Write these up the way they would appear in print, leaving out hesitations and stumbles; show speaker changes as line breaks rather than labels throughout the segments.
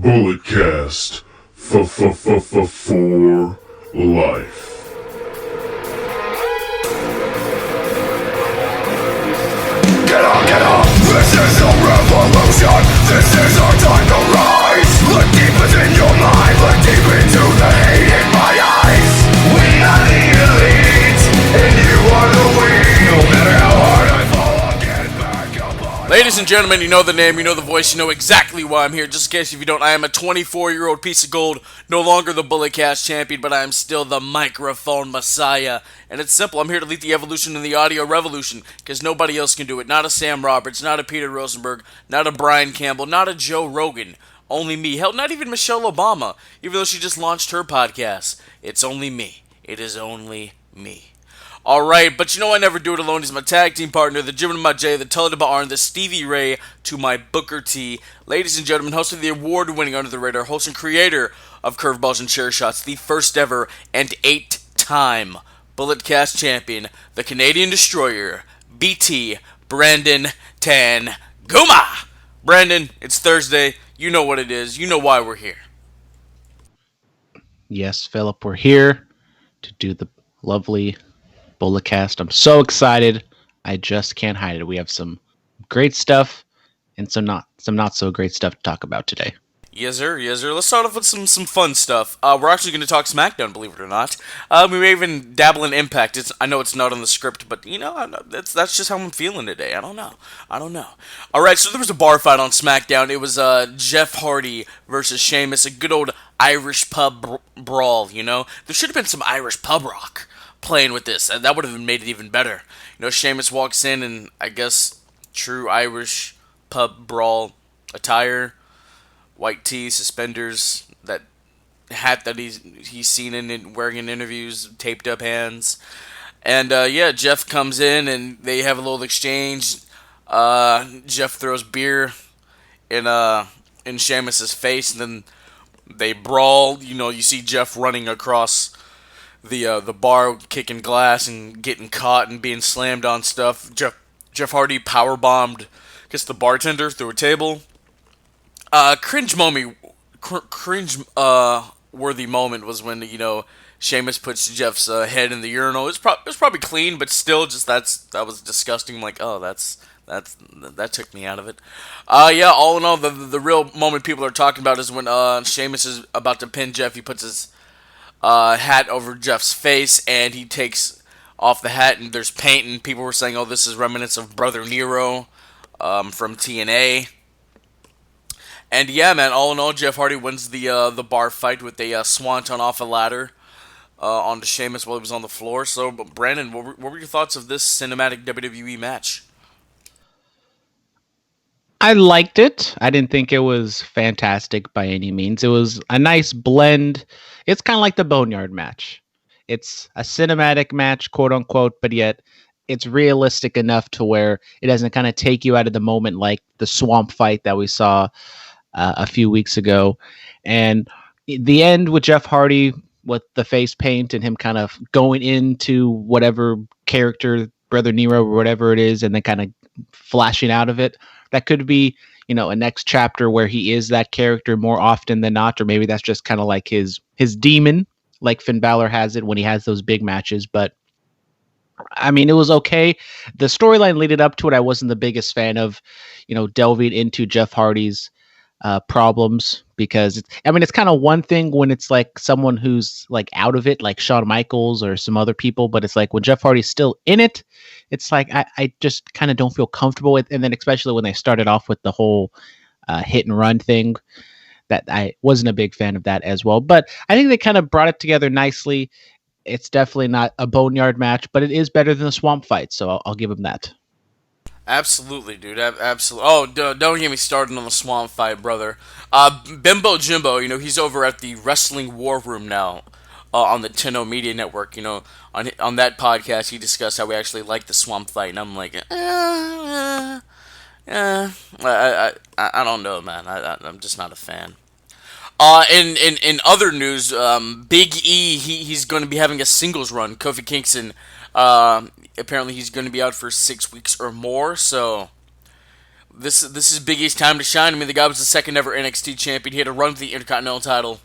Bulletcast for life.
Get up, this is a revolution. This is our time to rise. Look deep within your mind, look deep into the hate in my eyes. We are the elite, and you are the weak. No matter how hard I fall, I'll get back up on.
Ladies and gentlemen, you know the name, you know the voice, you know exactly why I'm here. Just in case if you don't, I am a 24-year-old piece of gold, no longer the Bulletcast champion, but I am still the microphone messiah. And it's simple, I'm here to lead the evolution in the audio revolution, because nobody else can do it. Not a Sam Roberts, not a Peter Rosenberg, not a Brian Campbell, not a Joe Rogan. Only me. Hell, not even Michelle Obama, even though she just launched her podcast. It's only me. It is only me. Alright, but you know I never do it alone. He's my tag team partner, the Jim to my J, the Tully to my Arn, the Stevie Ray to my Booker T. Ladies and gentlemen, host of the award-winning Under the Radar, host and creator of Curveballs and Chair Shots, the first ever and 8-time Bulletcast champion, the Canadian Destroyer, BT, Brandon Tanguma. Brandon, it's Thursday. You know what it is. You know why we're here.
Yes, Phillip, we're here to do the lovely Bulletcast. I'm so excited. I just can't hide it. We have some great stuff and some not so great stuff to talk about today.
Yes, sir. Yes, sir. Let's start off with some fun stuff. We're actually going to talk SmackDown, believe it or not. We may even dabble in Impact. I know it's not on the script, but, you know, that's just how I'm feeling today. I don't know. All right, so there was a bar fight on SmackDown. It was Jeff Hardy versus Sheamus, a good old Irish pub brawl, you know? There should have been some Irish pub rock playing with this, and that would have made it even better. You know, Sheamus walks in, and I guess true Irish pub brawl attire. White tee, suspenders, that hat that he's seen in wearing in interviews, taped up hands, and Jeff comes in and they have a little exchange. Jeff throws beer in Sheamus's face, and then they brawl. You know, you see Jeff running across the bar, kicking glass and getting caught and being slammed on stuff. Jeff Hardy powerbombed, I guess, the bartender through a table. Cringe worthy moment was when, you know, Sheamus puts Jeff's head in the urinal. It was probably clean, but still, just that was disgusting. I'm like, oh, that took me out of it. All in all, the real moment people are talking about is when Sheamus is about to pin Jeff. He puts his hat over Jeff's face, and he takes off the hat, and there's paint, and people were saying, oh, this is reminiscent of Brother Nero from TNA. And yeah, man, all in all, Jeff Hardy wins the bar fight with a swanton off a ladder onto Sheamus while he was on the floor. So, Brandon, what were your thoughts of this cinematic WWE match?
I liked it. I didn't think it was fantastic by any means. It was a nice blend. It's kind of like the Boneyard match. It's a cinematic match, quote unquote, but yet it's realistic enough to where it doesn't kind of take you out of the moment like the swamp fight that we saw a few weeks ago. And the end with Jeff Hardy with the face paint and him kind of going into whatever character, Brother Nero or whatever it is, and then kind of flashing out of it. That could be, you know, a next chapter where he is that character more often than not, or maybe that's just kind of like his demon, like Finn Balor has it when he has those big matches. But I mean, it was okay. The storyline leading up to it, I wasn't the biggest fan of, you know, delving into Jeff Hardy's problems, because it's kind of one thing when it's like someone who's like out of it, like Shawn Michaels or some other people, but it's like when Jeff Hardy's still in it, it's like I just kind of don't feel comfortable with. And then especially when they started off with the whole hit and run thing, that I wasn't a big fan of that as well. But I think they kind of brought it together nicely. It's definitely not a boneyard match, but it is better than the swamp fight, so I'll give him that.
Absolutely, dude. Absolutely. Oh, don't get me started on the swamp fight, brother. Bimbo Jimbo, you know, he's over at the Wrestling War Room now on the Tenno Media Network. You know, on that podcast, he discussed how we actually like the swamp fight, and I'm like, I don't know, man. I'm just not a fan. In other news, Big E, he's going to be having a singles run. Kofi Kingston, apparently he's going to be out for 6 weeks or more, so this is Big E's time to shine. I mean, the guy was the second ever NXT champion. He had a run for the Intercontinental title.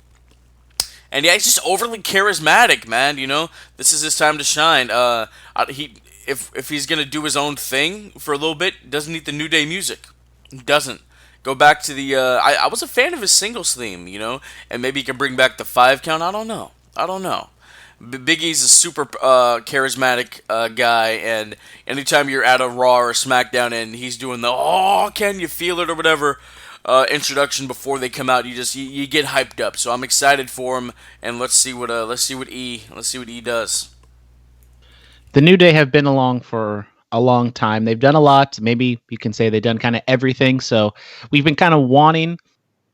And yeah, he's just overly charismatic, man. You know, this is his time to shine. He if he's gonna do his own thing for a little bit, doesn't need the New Day music. He doesn't. Go back to the. I was a fan of his singles theme, you know, and maybe he can bring back the 5 count. I don't know. I don't know. Big E's a super charismatic guy, and anytime you're at a Raw or a SmackDown and he's doing the "Oh, can you feel it?" or whatever introduction before they come out, you get hyped up. So I'm excited for him, and let's see what E does.
The New Day have been along for a long time. They've done a lot. Maybe you can say they've done kind of everything. So we've been kind of wanting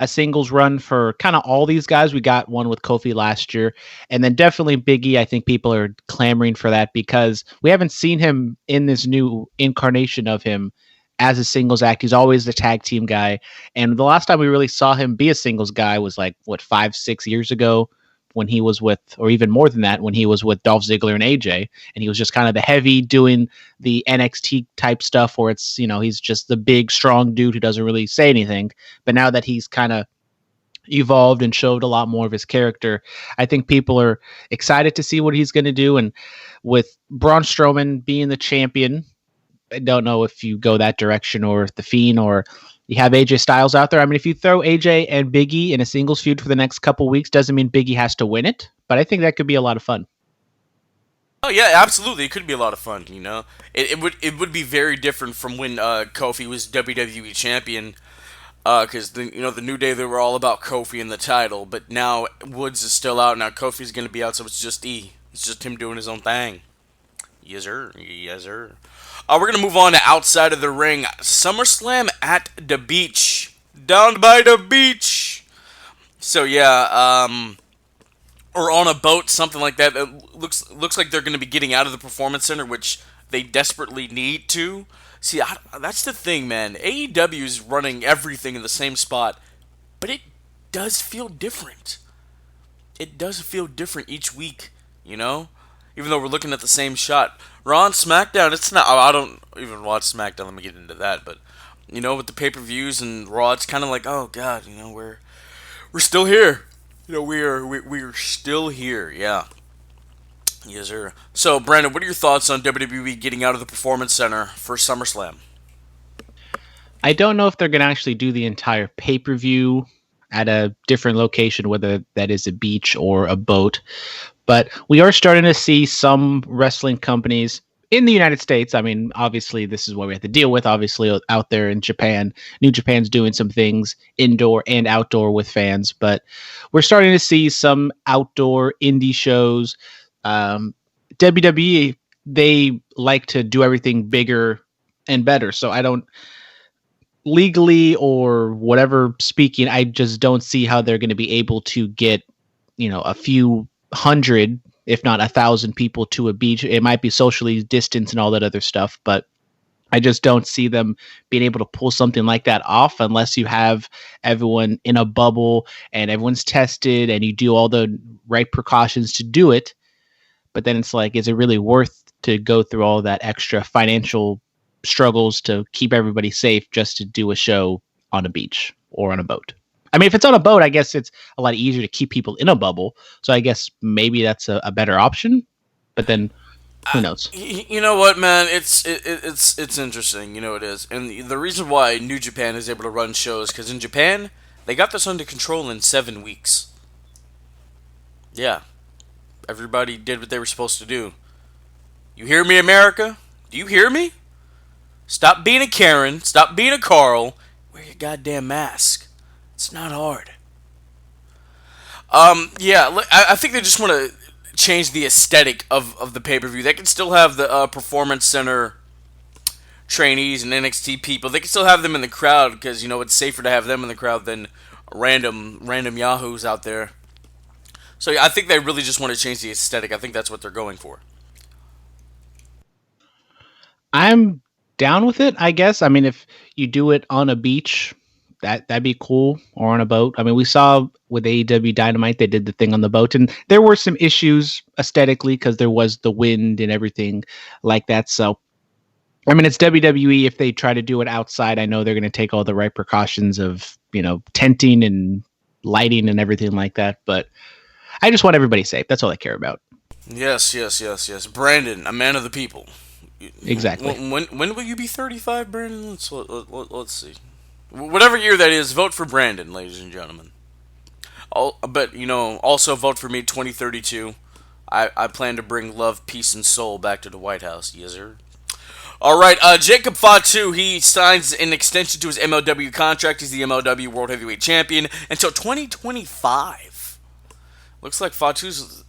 a singles run for kind of all these guys. We got one with Kofi last year, and then definitely Big E. I think people are clamoring for that because we haven't seen him in this new incarnation of him as a singles act. He's always the tag team guy, and the last time we really saw him be a singles guy was like 5-6 years ago when he was with, or even more than that, when he was with Dolph Ziggler and AJ, and he was just kind of the heavy doing the NXT type stuff where it's, you know, he's just the big, strong dude who doesn't really say anything. But now that he's kind of evolved and showed a lot more of his character, I think people are excited to see what he's going to do. And with Braun Strowman being the champion, I don't know if you go that direction or if the Fiend or you have AJ Styles out there. I mean, if you throw AJ and Big E in a singles feud for the next couple weeks, doesn't mean Big E has to win it, but I think that could be a lot of fun.
Oh yeah, absolutely. It could be a lot of fun. You know, it would be very different from when Kofi was WWE champion. Because the New Day, they were all about Kofi and the title, but now Woods is still out. Now Kofi's gonna be out, so it's just E. It's just him doing his own thing. Yes sir, yes sir. We're gonna move on to outside of the ring. SummerSlam at the beach, down by the beach. So yeah, or on a boat, something like that. It looks like they're gonna be getting out of the Performance Center, which they desperately need to. See, that's the thing, man. AEW is running everything in the same spot, but it does feel different. It does feel different each week, you know? Even though we're looking at the same shot. Raw and SmackDown, it's not... I don't even watch SmackDown, let me get into that, but, you know, with the pay-per-views and Raw, it's kind of like, oh, God, you know, we're still here. You know, we're still here, yeah. Yes, sir. So, Brandon, what are your thoughts on WWE getting out of the Performance Center for SummerSlam?
I don't know if they're going to actually do the entire pay-per-view at a different location, whether that is a beach or a boat. But we are starting to see some wrestling companies in the United States. I mean, obviously, this is what we have to deal with. Obviously, out there in Japan, New Japan's doing some things indoor and outdoor with fans. But we're starting to see some outdoor indie shows. WWE, they like to do everything bigger and better. So I don't, legally or whatever speaking, I just don't see how they're going to be able to get, you know, a few hundred, if not 1,000 people to a beach. It might be socially distanced and all that other stuff, but I just don't see them being able to pull something like that off unless you have everyone in a bubble and everyone's tested and you do all the right precautions to do it. But then it's like, is it really worth to go through all that extra financial struggles to keep everybody safe just to do a show on a beach or on a boat? I mean, if it's on a boat, I guess it's a lot easier to keep people in a bubble. So I guess maybe that's a better option. But then who knows?
You know what, man? It's interesting. You know it is. And the reason why New Japan is able to run shows, because in Japan, they got this under control in 7 weeks. Yeah. Everybody did what they were supposed to do. You hear me, America? Do you hear me? Stop being a Karen. Stop being a Carl. Wear your goddamn mask. It's not hard. Yeah, I think they just want to change the aesthetic of the pay-per-view. They can still have the Performance Center trainees and NXT people. They can still have them in the crowd because, you know, it's safer to have them in the crowd than random yahoos out there. So yeah, I think they really just want to change the aesthetic. I think that's what they're going for.
I'm down with it, I guess. I mean, if you do it on a beach, that'd be cool, or on a boat. I mean, we saw with AEW Dynamite, they did the thing on the boat, and there were some issues aesthetically because there was the wind and everything like that. So I mean, it's WWE. If they try to do it outside, I know they're going to take all the right precautions of, tenting and lighting and everything like that. But I just want everybody safe. That's all I care about.
Yes, yes, yes, yes. Brandon, a man of the people.
Exactly.
When will you be 35, Brandon? Let's see. Whatever year that is, vote for Brandon, ladies and gentlemen. But also vote for me 2032. I plan to bring love, peace, and soul back to the White House. Yes, sir. All right, Jacob Fatu, he signs an extension to his MLW contract. He's the MLW World Heavyweight Champion until 2025. Looks like Fatu's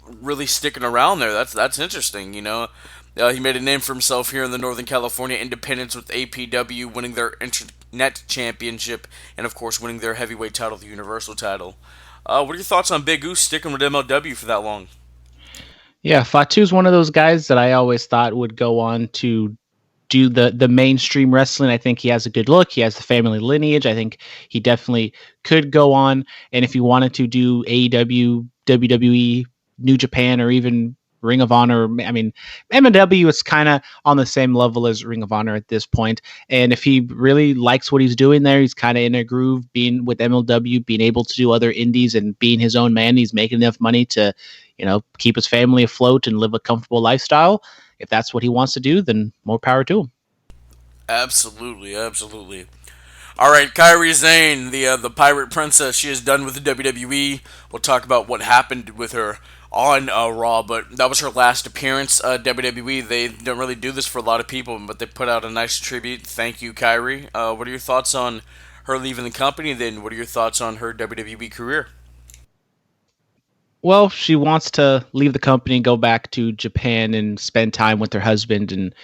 really sticking around there. That's interesting, he made a name for himself here in the Northern California Independents with APW, winning their Internet Championship, and of course winning their heavyweight title, the Universal title. What are your thoughts on Big Goose sticking with MLW for that long?
Yeah, Fatu's one of those guys that I always thought would go on to do the mainstream wrestling. I think he has a good look. He has the family lineage. I think he definitely could go on. And if he wanted to do AEW, WWE, New Japan, or even Ring of Honor, I mean, MLW is kind of on the same level as Ring of Honor at this point. And if he really likes what he's doing there, he's kind of in a groove being with MLW, being able to do other indies and being his own man. He's making enough money to, keep his family afloat and live a comfortable lifestyle. If that's what he wants to do, then more power to him.
Absolutely, absolutely. All right, Kairi Sane, the Pirate Princess, she is done with the WWE. We'll talk about what happened with her on Raw, but that was her last appearance. WWE, they don't really do this for a lot of people, but they put out a nice tribute. Thank you, Kairi. What are your thoughts on her leaving the company? Then, what are your thoughts on her WWE career?
Well, she wants to leave the company and go back to Japan and spend time with her husband and,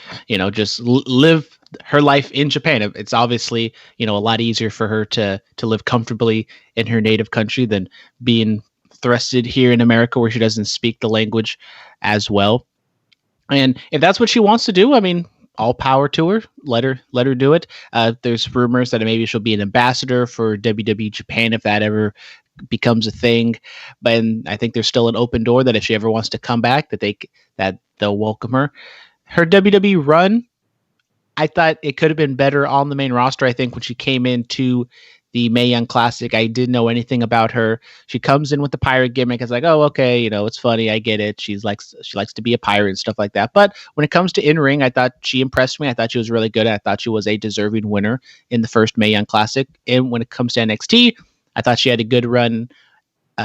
just live her life in Japan. It's obviously, a lot easier for her to live comfortably in her native country than being thrusted here in America where she doesn't speak the language as well. And if that's what she wants to do, I mean, all power to her. Let her do it. There's rumors that maybe she'll be an ambassador for WWE Japan if that ever becomes a thing. But I think there's still an open door that if she ever wants to come back, that they'll welcome her. Her WWE run, I thought it could have been better on the main roster. I think when she came into the Mae Young Classic, I didn't know anything about her. She comes in with the pirate gimmick. It's like, oh, okay, it's funny. I get it. She likes to be a pirate and stuff like that. But when it comes to in-ring, I thought she impressed me. I thought she was really good. I thought she was a deserving winner in the first Mae Young Classic. And when it comes to NXT, I thought she had a good run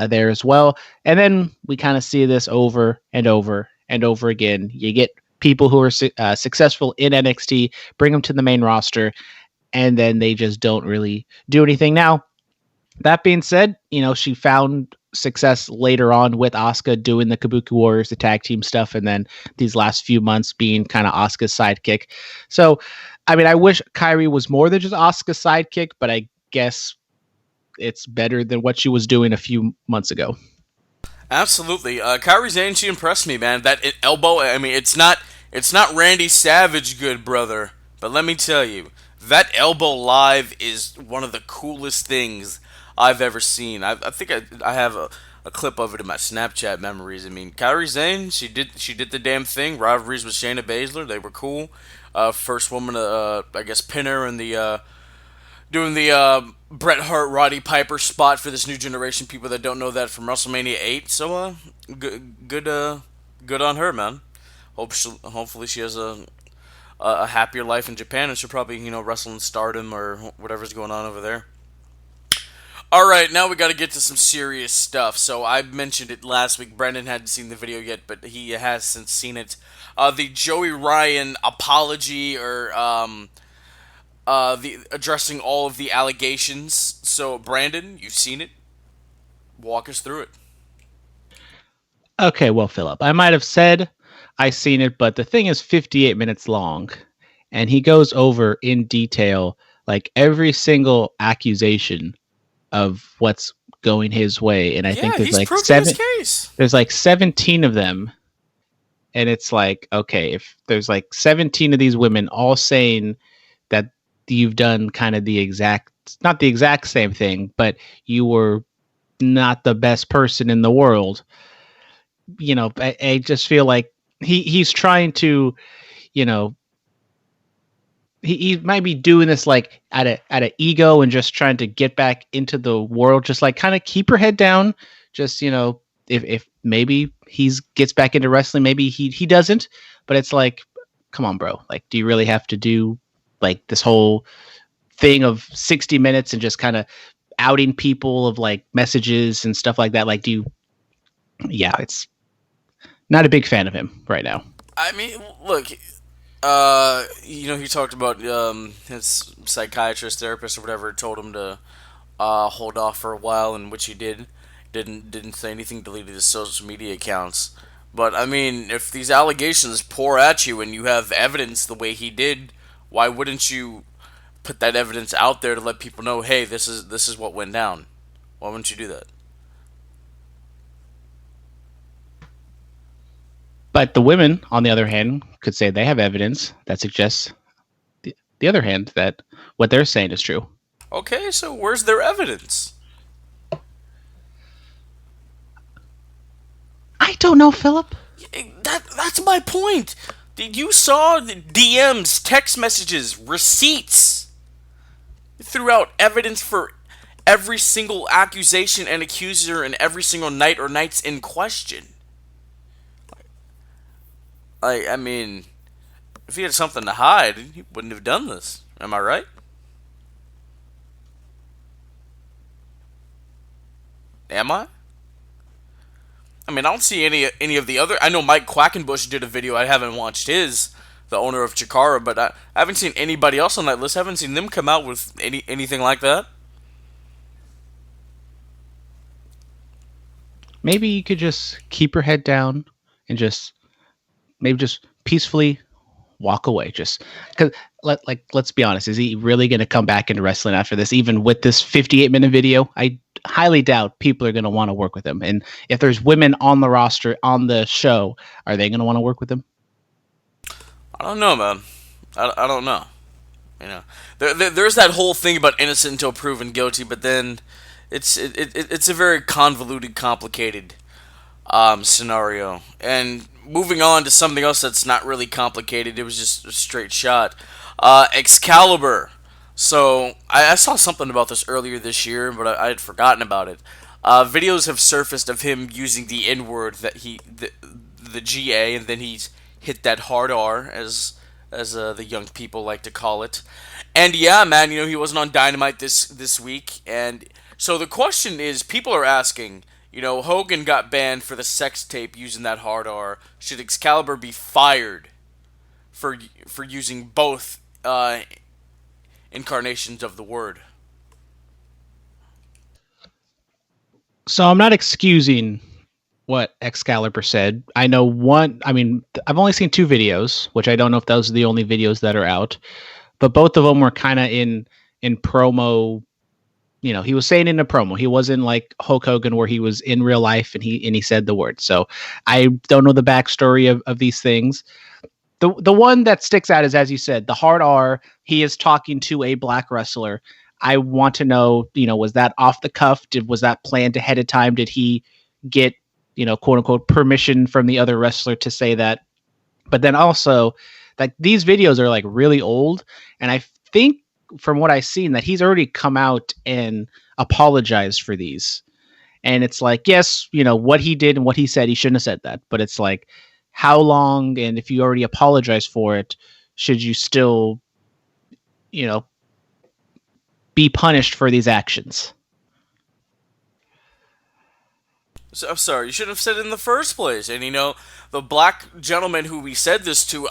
there as well. And then we kind of see this over and over and over again. You get people who are successful in NXT, bring them to the main roster, and then they just don't really do anything. Now, that being said, she found success later on with Asuka doing the Kabuki Warriors, the tag team stuff, and then these last few months being kind of Asuka's sidekick. So, I mean, I wish Kairi was more than just Asuka's sidekick, but I guess it's better than what she was doing a few months ago.
Absolutely. Kairi Sane, she impressed me, man. That elbow, I mean, it's not Randy Savage good, brother. But let me tell you, that elbow live is one of the coolest things I've ever seen. I think I have a clip of it in my Snapchat memories. I mean, Kairi Sane, she did the damn thing. Rivalries with Shayna Baszler, they were cool. First woman to, I guess, pin her in the doing the Bret Hart Roddy Piper spot for this new generation people that don't know that from WrestleMania 8. So good on her, man. Hopefully she has a happier life in Japan, and she'll probably wrestle in Stardom or whatever's going on over there. All right, now we got to get to some serious stuff. So I mentioned it last week. Brendan hadn't seen the video yet, but he has since seen it. The Joey Ryan apology or the addressing all of the allegations. So, Brandon, you've seen it. Walk us through it.
Okay, well, Phillip, I might have said I seen it, but the thing is 58 minutes long, and he goes over in detail like every single accusation of what's going his way, and I think there's like there's like 17 of them, and it's like, okay, if there's like 17 of these women all saying that you've done kind of not the exact same thing, but you were not the best person in the world. I just feel like he's trying to, he might be doing this like at a ego and just trying to get back into the world. Just like kind of keep your head down. Just if maybe he's gets back into wrestling, maybe he doesn't. But it's like, come on, bro. Like, do you really have to do like this whole thing of 60 minutes and just kind of outing people of like messages and stuff like that? Like, it's not a big fan of him right now.
I mean, look, he talked about his psychiatrist, therapist, or whatever told him to hold off for a while, and which he did. Didn't say anything, deleted his social media accounts. But I mean, if these allegations pour at you and you have evidence the way he did, why wouldn't you put that evidence out there to let people know, hey, this is what went down? Why wouldn't you do that?
But the women, on the other hand, could say they have evidence that suggests the other hand that what they're saying is true.
Okay, so where's their evidence?
I don't know, Phillip.
That's my point. You saw the DMs, text messages, receipts. Throughout evidence for every single accusation and accuser and every single night or nights in question. I mean, if he had something to hide, he wouldn't have done this. Am I right? Am I? I mean, I don't see any of the other. I know Mike Quackenbush did a video. I haven't watched his, the owner of Chikara, but I haven't seen anybody else on that list. I haven't seen them come out with anything like that.
Maybe you could just keep your head down and just peacefully walk away. Just because, let's be honest, is he really going to come back into wrestling after this? Even with this 58-minute video, I highly doubt people are going to want to work with him. And if there's women on the roster on the show, are they going to want to work with him?
I don't know, man. I don't know. There's that whole thing about innocent until proven guilty, but then it's a very convoluted, complicated scenario. And moving on to something else that's not really complicated, it was just a straight shot. Excalibur. So I saw something about this earlier this year, but I had forgotten about it. Videos have surfaced of him using the N-word, that the GA, and then he's hit that hard R, as the young people like to call it. And yeah, man, he wasn't on Dynamite this week, and so the question is, people are asking, Hogan got banned for the sex tape using that hard R. Should Excalibur be fired for using both incarnations of the word?
So I'm not excusing what Excalibur said. I know I've only seen 2 videos, which I don't know if those are the only videos that are out, but both of them were kind of in promo. He was saying in a promo. He wasn't like Hulk Hogan where he was in real life and he said the word. So I don't know the backstory of these things. The one that sticks out is, as you said, the hard R. He is talking to a black wrestler. I want to know, was that off the cuff? Was that planned ahead of time? Did he get, quote unquote, permission from the other wrestler to say that? But then also, like, these videos are like really old, and I think from what I've seen that he's already come out and apologized for these. And it's like, yes, what he did and what he said, he shouldn't have said that. But it's like, how long, and if you already apologized for it, should you still, be punished for these actions?
So, I'm sorry, you should have said it in the first place. And the black gentleman who we said this to,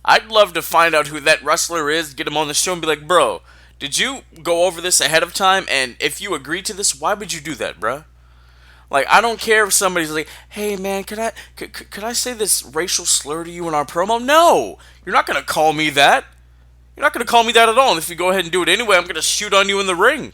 I'd love to find out who that wrestler is, get him on the show and be like, bro, did you go over this ahead of time? And if you agreed to this, why would you do that, bro? Like, I don't care if somebody's like, hey, man, could I say this racial slur to you in our promo? No! You're not going to call me that. You're not going to call me that at all. And if you go ahead and do it anyway, I'm going to shoot on you in the ring.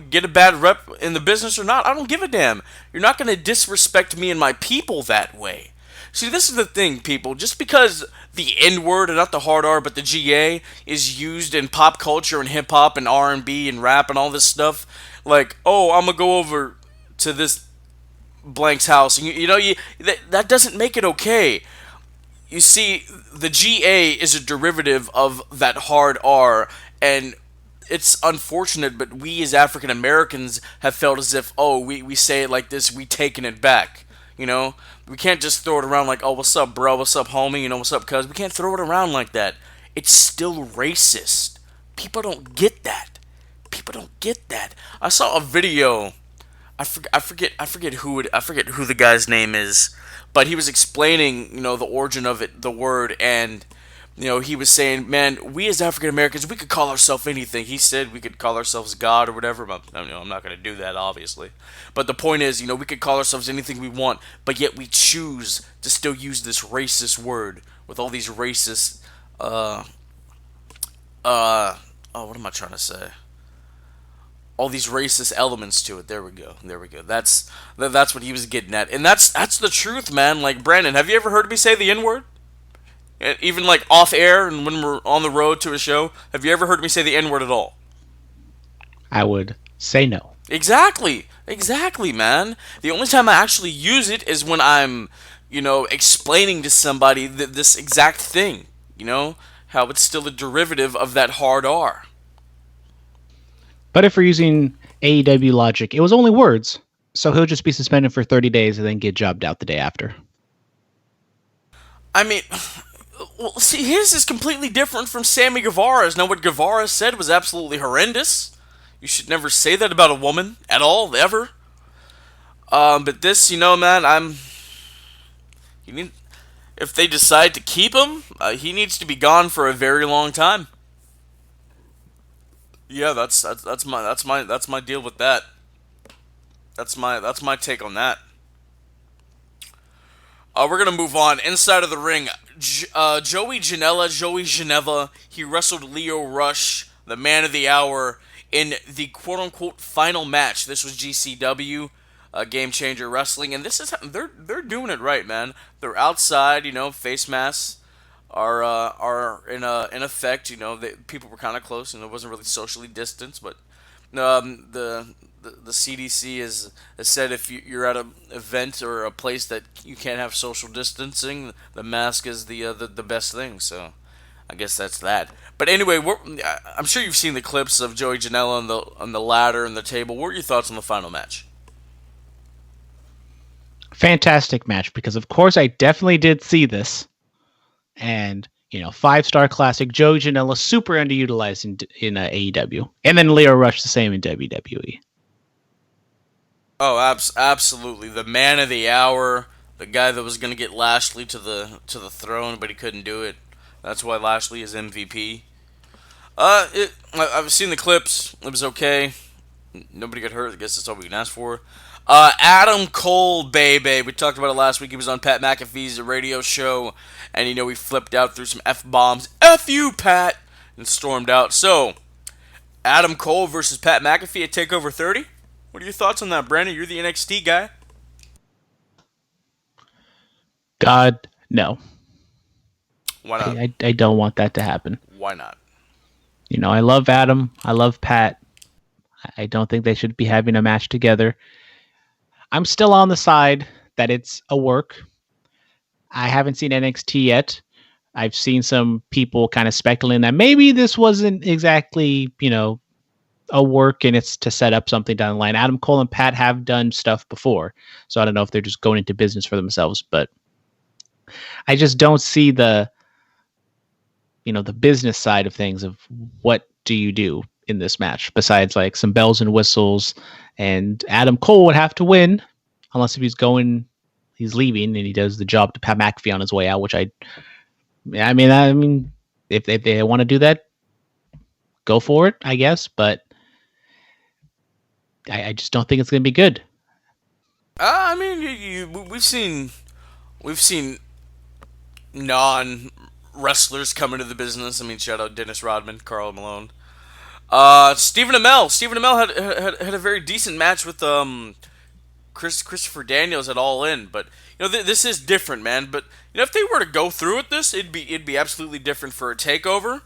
Get a bad rep in the business or not, I don't give a damn. You're not going to disrespect me and my people that way. See, this is the thing, people. Just because the N-word, and not the hard R, but the GA, is used in pop culture and hip-hop and R&B and rap and all this stuff, like, oh, I'm going to go over to this blank's house, and that doesn't make it okay. you see, the GA is a derivative of that hard R, and it's unfortunate, but we as African Americans have felt as if, oh, we say it like this, we taking it back. You know, we can't just throw it around like, oh, what's up, bro? What's up, homie? You know, what's up, cuz? We can't throw it around like that. It's still racist. People don't get that. People don't get that. I saw a video. I forget who the guy's name is, but he was explaining, the origin of it, the word, and he was saying, man, we as African Americans, we could call ourselves anything. He said we could call ourselves God or whatever, but I'm not going to do that, obviously. But the point is, we could call ourselves anything we want, but yet we choose to still use this racist word with all these racist, what am I trying to say? All these racist elements to it. There we go. That's what he was getting at, and that's the truth, man. Like, Brandon, have you ever heard me say the N word? Even like off air and when we're on the road to a show, have you ever heard me say the N word at all?
I would say no.
Exactly, man. The only time I actually use it is when I'm, explaining to somebody this exact thing. How it's still a derivative of that hard R.
But if we're using AEW logic, it was only words, so he'll just be suspended for 30 days and then get jobbed out the day after.
I mean, well, see, his is completely different from Sammy Guevara's. Now, what Guevara said was absolutely horrendous. You should never say that about a woman at all, ever. But this, man, if they decide to keep him, he needs to be gone for a very long time. Yeah, that's my deal with that. That's my take on that. We're gonna move on. Inside of the ring, Joey Janela, he wrestled Leo Rush, the Man of the Hour, in the quote-unquote final match. This was GCW, Game Changer Wrestling, and this is they're doing it right, man. They're outside, face masks are in effect. People were kind of close, and it wasn't really socially distanced, but the CDC has said if you're at an event or a place that you can't have social distancing, the mask is the best thing. So I guess that's that. But anyway, I'm sure you've seen the clips of Joey Janela on the ladder and the table. What were your thoughts on the final match?
Fantastic match, because of course I definitely did see this. And 5-star classic. Joey Janela super underutilized in AEW, and then Leo Rush the same in WWE.
Oh, absolutely, the Man of the Hour, the guy that was going to get Lashley to the throne, but he couldn't do it. That's why Lashley is MVP. I've seen the clips. It was okay. Nobody got hurt. I guess that's all we can ask for. Adam Cole, baby. We talked about it last week. He was on Pat McAfee's radio show, and he flipped out through some F-bombs. F you, Pat! And stormed out. So, Adam Cole versus Pat McAfee at TakeOver 30? What are your thoughts on that, Brandon? You're the NXT guy.
God, no.
Why not?
I don't want that to happen.
Why not?
I love Adam. I love Pat. I don't think they should be having a match together. I'm still on the side that it's a work. I haven't seen NXT yet. I've seen some people kind of speculating that maybe this wasn't exactly, a work and it's to set up something down the line. Adam Cole and Pat have done stuff before, so I don't know if they're just going into business for themselves, but I just don't see the business side of things of what do you do in this match besides like some bells and whistles. And Adam Cole would have to win unless if he's leaving and he does the job to Pat McAfee on his way out, which I mean, if they want to do that, go for it, I guess. But I just don't think it's going to be good.
I mean, we've seen non-wrestlers come into the business. I mean, shout out Dennis Rodman, Karl Malone. Stephen Amell had a very decent match with Christopher Daniels at All In, but this is different, man. But if they were to go through with this, it'd be absolutely different for a takeover.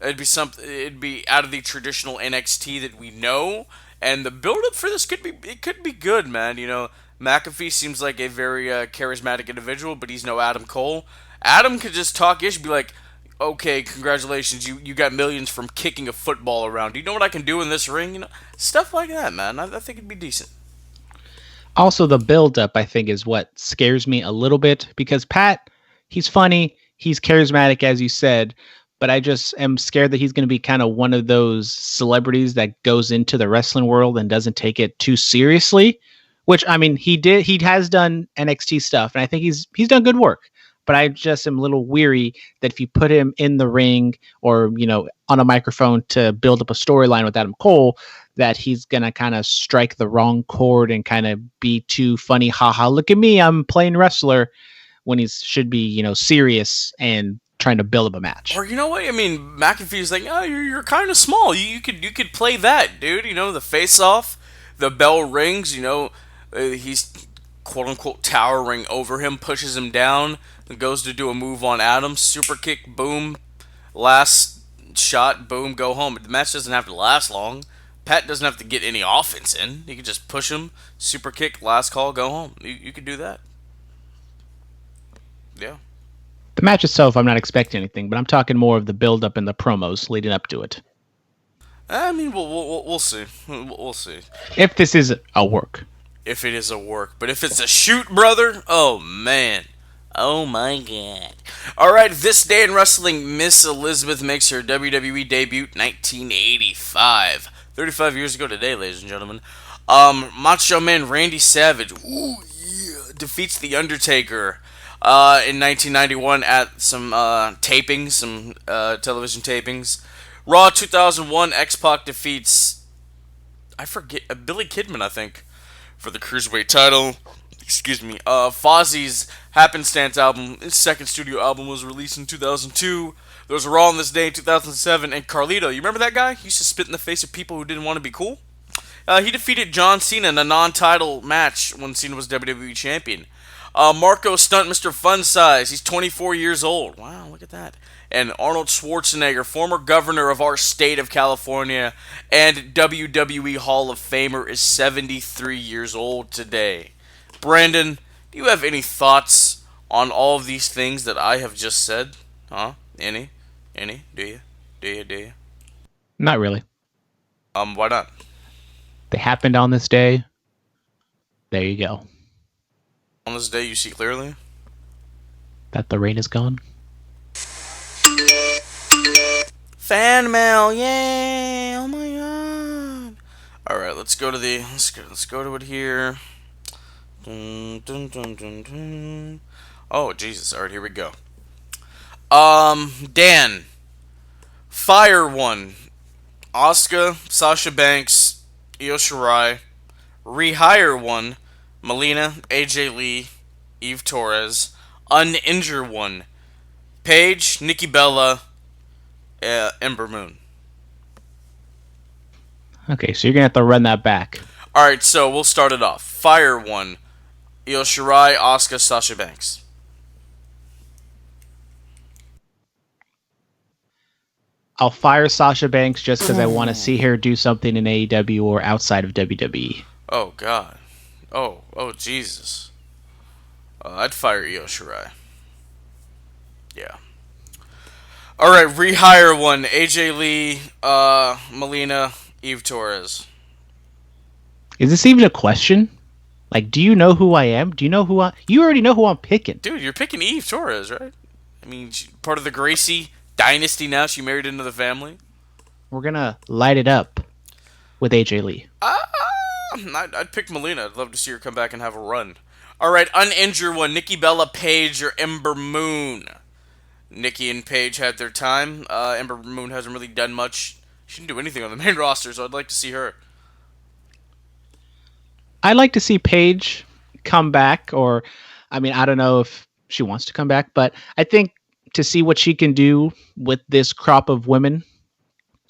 It'd be out of the traditional NXT that we know, and the build up for this could be good, man. McAfee seems like a very charismatic individual, but he's no Adam Cole. Adam could just talk ish, be like, okay, congratulations, you got millions from kicking a football around. Do you know what I can do in this ring? Stuff like that, man. I think it'd be decent.
Also, the build-up, I think, is what scares me a little bit because Pat, he's funny, he's charismatic, as you said, but I just am scared that he's going to be kind of one of those celebrities that goes into the wrestling world and doesn't take it too seriously. Which I mean, he has done NXT stuff, and I think he's done good work. But I just am a little weary that if you put him in the ring or on a microphone to build up a storyline with Adam Cole, that he's gonna kind of strike the wrong chord and kind of be too funny. Haha, look at me, I'm playing wrestler, when he should be serious and trying to build up a match.
Or you know what? I mean, McAfee's like, oh, you're kind of small. You could play that, dude. The face off, the bell rings. He's quote unquote towering over him, pushes him down, and goes to do a move on Adam. Super kick, boom, last shot, boom, go home. The match doesn't have to last long. Pat doesn't have to get any offense in. He can just push him, super kick, last call, go home. You could do that. Yeah.
The match itself, I'm not expecting anything, but I'm talking more of the build up and the promos leading up to it.
I mean, we'll see. We'll see.
If this is a work.
If it is a work. But if it's a shoot, brother, oh, man. Oh, my God. All right, this day in wrestling, Miss Elizabeth makes her WWE debut 1985. 35 years ago today, ladies and gentlemen. Macho Man Randy Savage, ooh, yeah, defeats The Undertaker in 1991 at some tapings, some television tapings. Raw 2001, X-Pac defeats, I forget, Billy Kidman, I think, for the Cruiserweight title. Excuse me. Fozzie's Happenstance album, his second studio album, was released in 2002. There was a Raw on this day in 2007, and Carlito, you remember that guy? He used to spit in the face of people who didn't want to be cool. He defeated John Cena in a non-title match when Cena was WWE Champion. Marco Stunt Mr. Fun Size, he's 24 years old. Wow, look at that. And Arnold Schwarzenegger, former governor of our state of California and WWE Hall of Famer, is 73 years old today. Brandon, do you have any thoughts on all of these things that I have just said? Huh? Any? Do you?
Not really.
Why not?
They happened on this day. There you go.
On this day you see clearly?
That the rain is gone.
Fan mail, yay! Oh my god! Alright, let's go to it here. Dun, dun, dun, dun, dun. Oh Jesus! Alright, here we go. Dan, fire one. Asuka, Sasha Banks, Io Shirai. Rehire one. Melina, AJ Lee, Eve Torres. Uninjure one. Paige, Nikki Bella, Ember Moon.
Okay, so you're gonna have to run that back.
Alright, so we'll start it off. Fire one. Io Shirai, Asuka, Sasha Banks.
I'll fire Sasha Banks just because I want to see her do something in AEW or outside of WWE.
Oh God. Oh Jesus. I'd fire Io Shirai. Yeah. Alright, rehire one. AJ Lee, Melina, Eve Torres.
Is this even a question? Like, do you know who I am? Do you know who You already know who I'm picking.
Dude, you're picking Eve Torres, right? I mean, she's part of the Gracie dynasty now. She married into the family.
We're gonna light it up with AJ Lee.
I'd pick Melina. I'd love to see her come back and have a run. Alright, uninjured one. Nikki Bella, Paige, or Ember Moon. Nikki and Paige had their time. Ember Moon hasn't really done much. She didn't do anything on the main roster, so I'd like to see her.
I'd like to see Paige come back, or, I mean, I don't know if she wants to come back, but I think to see what she can do with this crop of women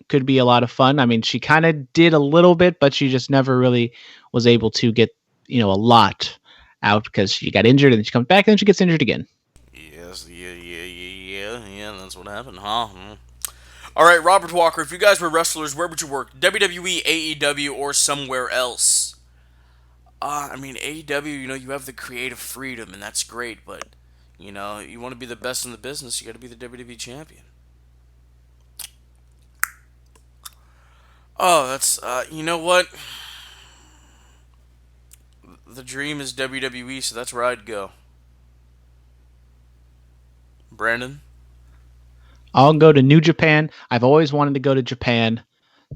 could be a lot of fun. I mean, she kind of did a little bit, but she just never really was able to get, a lot out because she got injured and then she comes back and then she gets injured again.
Yes, yeah, that's what happened, huh? Alright, Robert Walker, if you guys were wrestlers, where would you work? WWE, AEW, or somewhere else? I mean, AEW, you have the creative freedom, and that's great, but, You know, you want to be the best in the business, you got to be the WWE champion. Oh, that's you know what? The dream is WWE, so that's where I'd go. Brandon?
I'll go to New Japan. I've always wanted to go to Japan,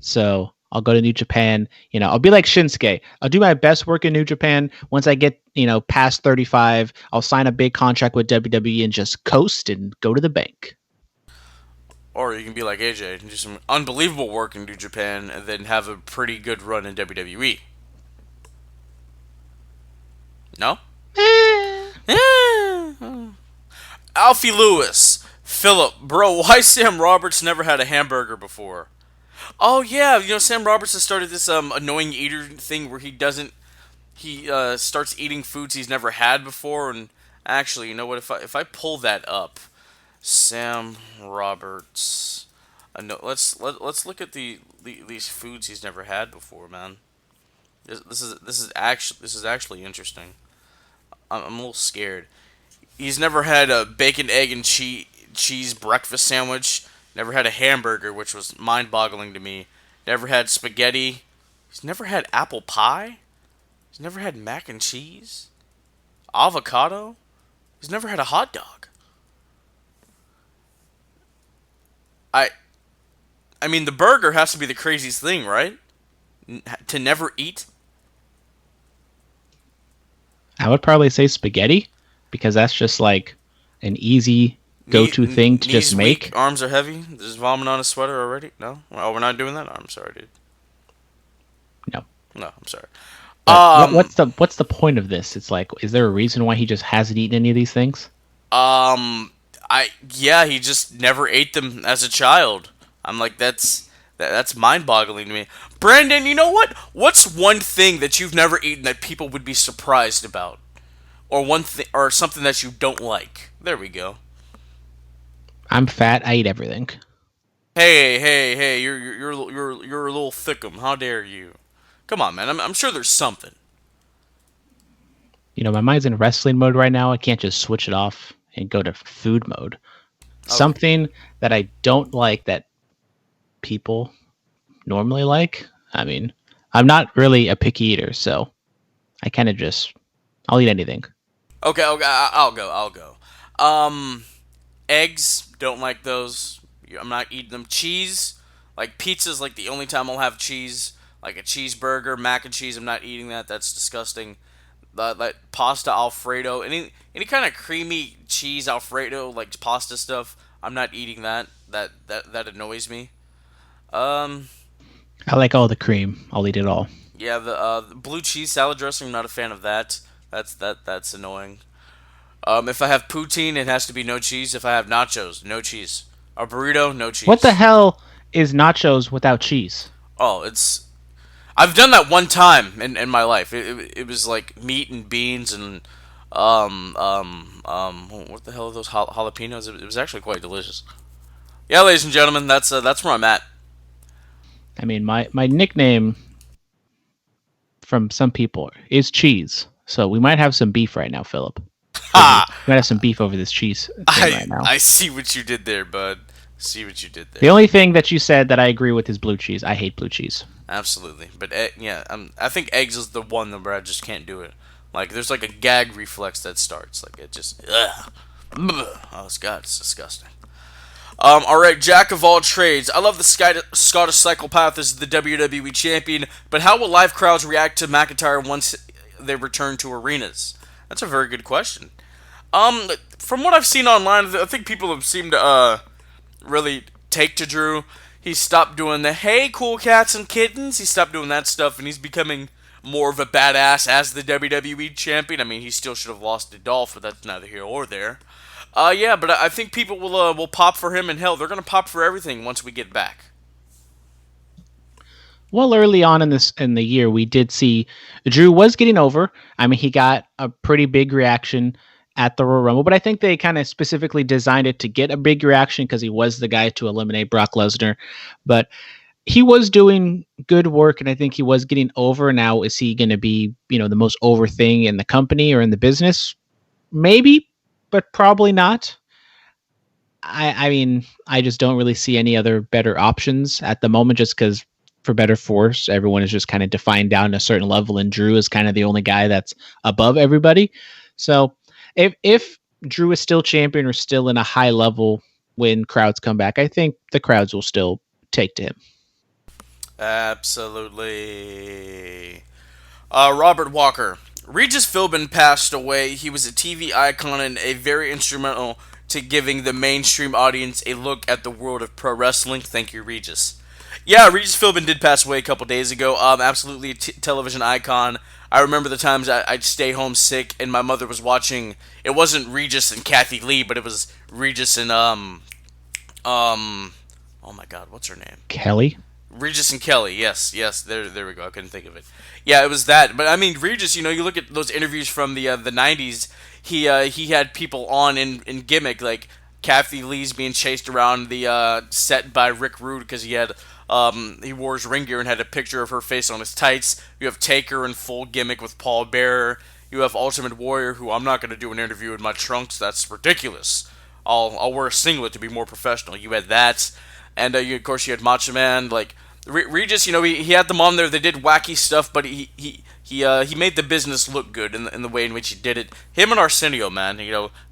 so I'll go to New Japan. I'll be like Shinsuke. I'll do my best work in New Japan. Once I get, past 35, I'll sign a big contract with WWE and just coast and go to the bank.
Or you can be like AJ and do some unbelievable work in New Japan and then have a pretty good run in WWE. No? Alfie Lewis. Phillip. Bro, why Sam Roberts never had a hamburger before? Oh, yeah. Sam Roberts has started this annoying eater thing where he starts eating foods he's never had before. And actually, you know what? If I pull that up, Sam Roberts. No, let's look at these foods he's never had before, man. This is actually interesting. I'm a little scared. He's never had a bacon, egg, and cheese breakfast sandwich. Never had a hamburger, which was mind-boggling to me. Never had spaghetti. He's never had apple pie. He's never had mac and cheese. Avocado. He's never had a hot dog. I mean, the burger has to be the craziest thing, right? To never eat.
I would probably say spaghetti because that's just like an easy go-to thing to just make.
Weak, arms are heavy. There's vomit on his sweater already. No, oh, we're not doing that. I'm sorry, dude.
No,
I'm sorry.
What's the point of this? It's like, is there a reason why he just hasn't eaten any of these things?
He just never ate them as a child. I'm like, that's mind-boggling to me. Brandon, you know what? What's one thing that you've never eaten that people would be surprised about, or or something that you don't like? There we go.
I'm fat. I eat everything.
Hey! You're a little thickum. How dare you? Come on, man. I'm sure there's something.
My mind's in wrestling mode right now. I can't just switch it off and go to food mode. Okay. Something that I don't like that people normally like. I mean, I'm not really a picky eater, so I kind of I'll eat anything.
Okay, I'll go. Eggs, don't like those. I'm not eating them. Cheese, like pizza's like the only time I'll have cheese. Like a cheeseburger, mac and cheese, I'm not eating that. That's disgusting. Like pasta Alfredo, any kind of creamy cheese Alfredo, like pasta stuff, I'm not eating that. That annoys me.
I like all the cream. I'll eat it all.
Yeah, the blue cheese salad dressing, I'm not a fan of that. That's annoying. If I have poutine, it has to be no cheese. If I have nachos, no cheese. A burrito, no cheese.
What the hell is nachos without cheese?
Oh, I've done that one time in my life. It was like meat and beans and what the hell are those jalapenos? It was actually quite delicious. Yeah, ladies and gentlemen, that's where I'm at.
I mean, my nickname from some people is Cheese. So we might have some beef right now, Phillip. We might have some beef over this cheese thing right now.
I see what you did there, bud. See what you did there.
The only thing that you said that I agree with is blue cheese. I hate blue cheese.
Absolutely, but I think eggs is the one where I just can't do it. Like there's like a gag reflex that starts. Like it just oh God, it's disgusting. All right, Jack of all trades. I love the Scottish Psychopath as the WWE champion, but how will live crowds react to McIntyre once they return to arenas? That's a very good question. From what I've seen online, I think people have seemed to really take to Drew. He stopped doing the "Hey, cool cats and kittens." He stopped doing that stuff, and he's becoming more of a badass as the WWE champion. I mean, he still should have lost to Dolph, but that's neither here or there. But I think people will pop for him, and hell, they're gonna pop for everything once we get back.
Well, early on in the year, we did see Drew was getting over. I mean, he got a pretty big reaction at the Royal Rumble, but I think they kind of specifically designed it to get a big reaction because he was the guy to eliminate Brock Lesnar. But he was doing good work, and I think he was getting over. Now, is he going to be, the most over thing in the company or in the business? Maybe, but probably not. I mean, I just don't really see any other better options at the moment, just because for better force, everyone is just kind of defined down to a certain level, and Drew is kind of the only guy that's above everybody. So if Drew is still champion or still in a high level when crowds come back, I think the crowds will still take to him.
Absolutely. Robert Walker. Regis Philbin passed away. He was a TV icon and a very instrumental to giving the mainstream audience a look at the world of pro wrestling. Thank you, Regis. Yeah, Regis Philbin did pass away a couple days ago. Absolutely a television icon. I remember the times I'd stay home sick and my mother was watching. It wasn't Regis and Kathy Lee, but it was Regis and oh my God, what's her name?
Kelly.
Regis and Kelly, yes, there we go. I couldn't think of it. Yeah, it was that. But I mean, Regis, you look at those interviews from the '90s. He had people on in gimmick, like Kathy Lee's being chased around the set by Rick Rude because he wore his ring gear and had a picture of her face on his tights. You have Taker in full gimmick with Paul Bearer. You have Ultimate Warrior, who I'm not going to do an interview in my trunks. That's ridiculous. I'll wear a singlet to be more professional. You had that, and of course you had Macho Man, like. Regis, he had them on there. They did wacky stuff, but he made the business look good in the way in which he did it. Him and Arsenio, man,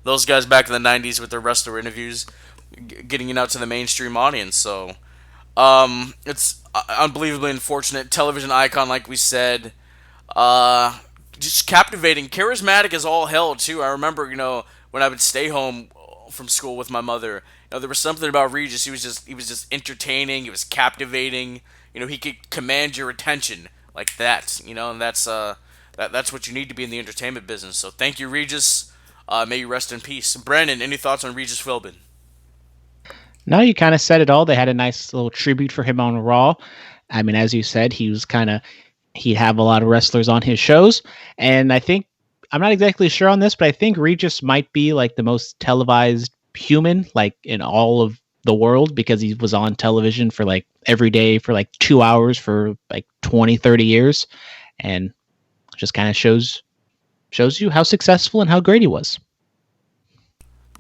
those guys back in the '90s with their wrestler interviews, getting it out to the mainstream audience. So, it's unbelievably unfortunate. Television icon, like we said, just captivating, charismatic as all hell too. I remember, when I would stay home from school with my mother. There was something about Regis. He was just entertaining. He was captivating. He could command your attention like that. And that's what you need to be in the entertainment business. So thank you, Regis. May you rest in peace. Brandon, any thoughts on Regis Philbin?
No, you kind of said it all. They had a nice little tribute for him on Raw. I mean, as you said, he'd have a lot of wrestlers on his shows, and I think I'm not exactly sure on this, but I think Regis might be like the most televised human like in all of the world, because he was on television for like every day for like 2 hours for like 20-30 years, and just kind of shows you how successful and how great he was.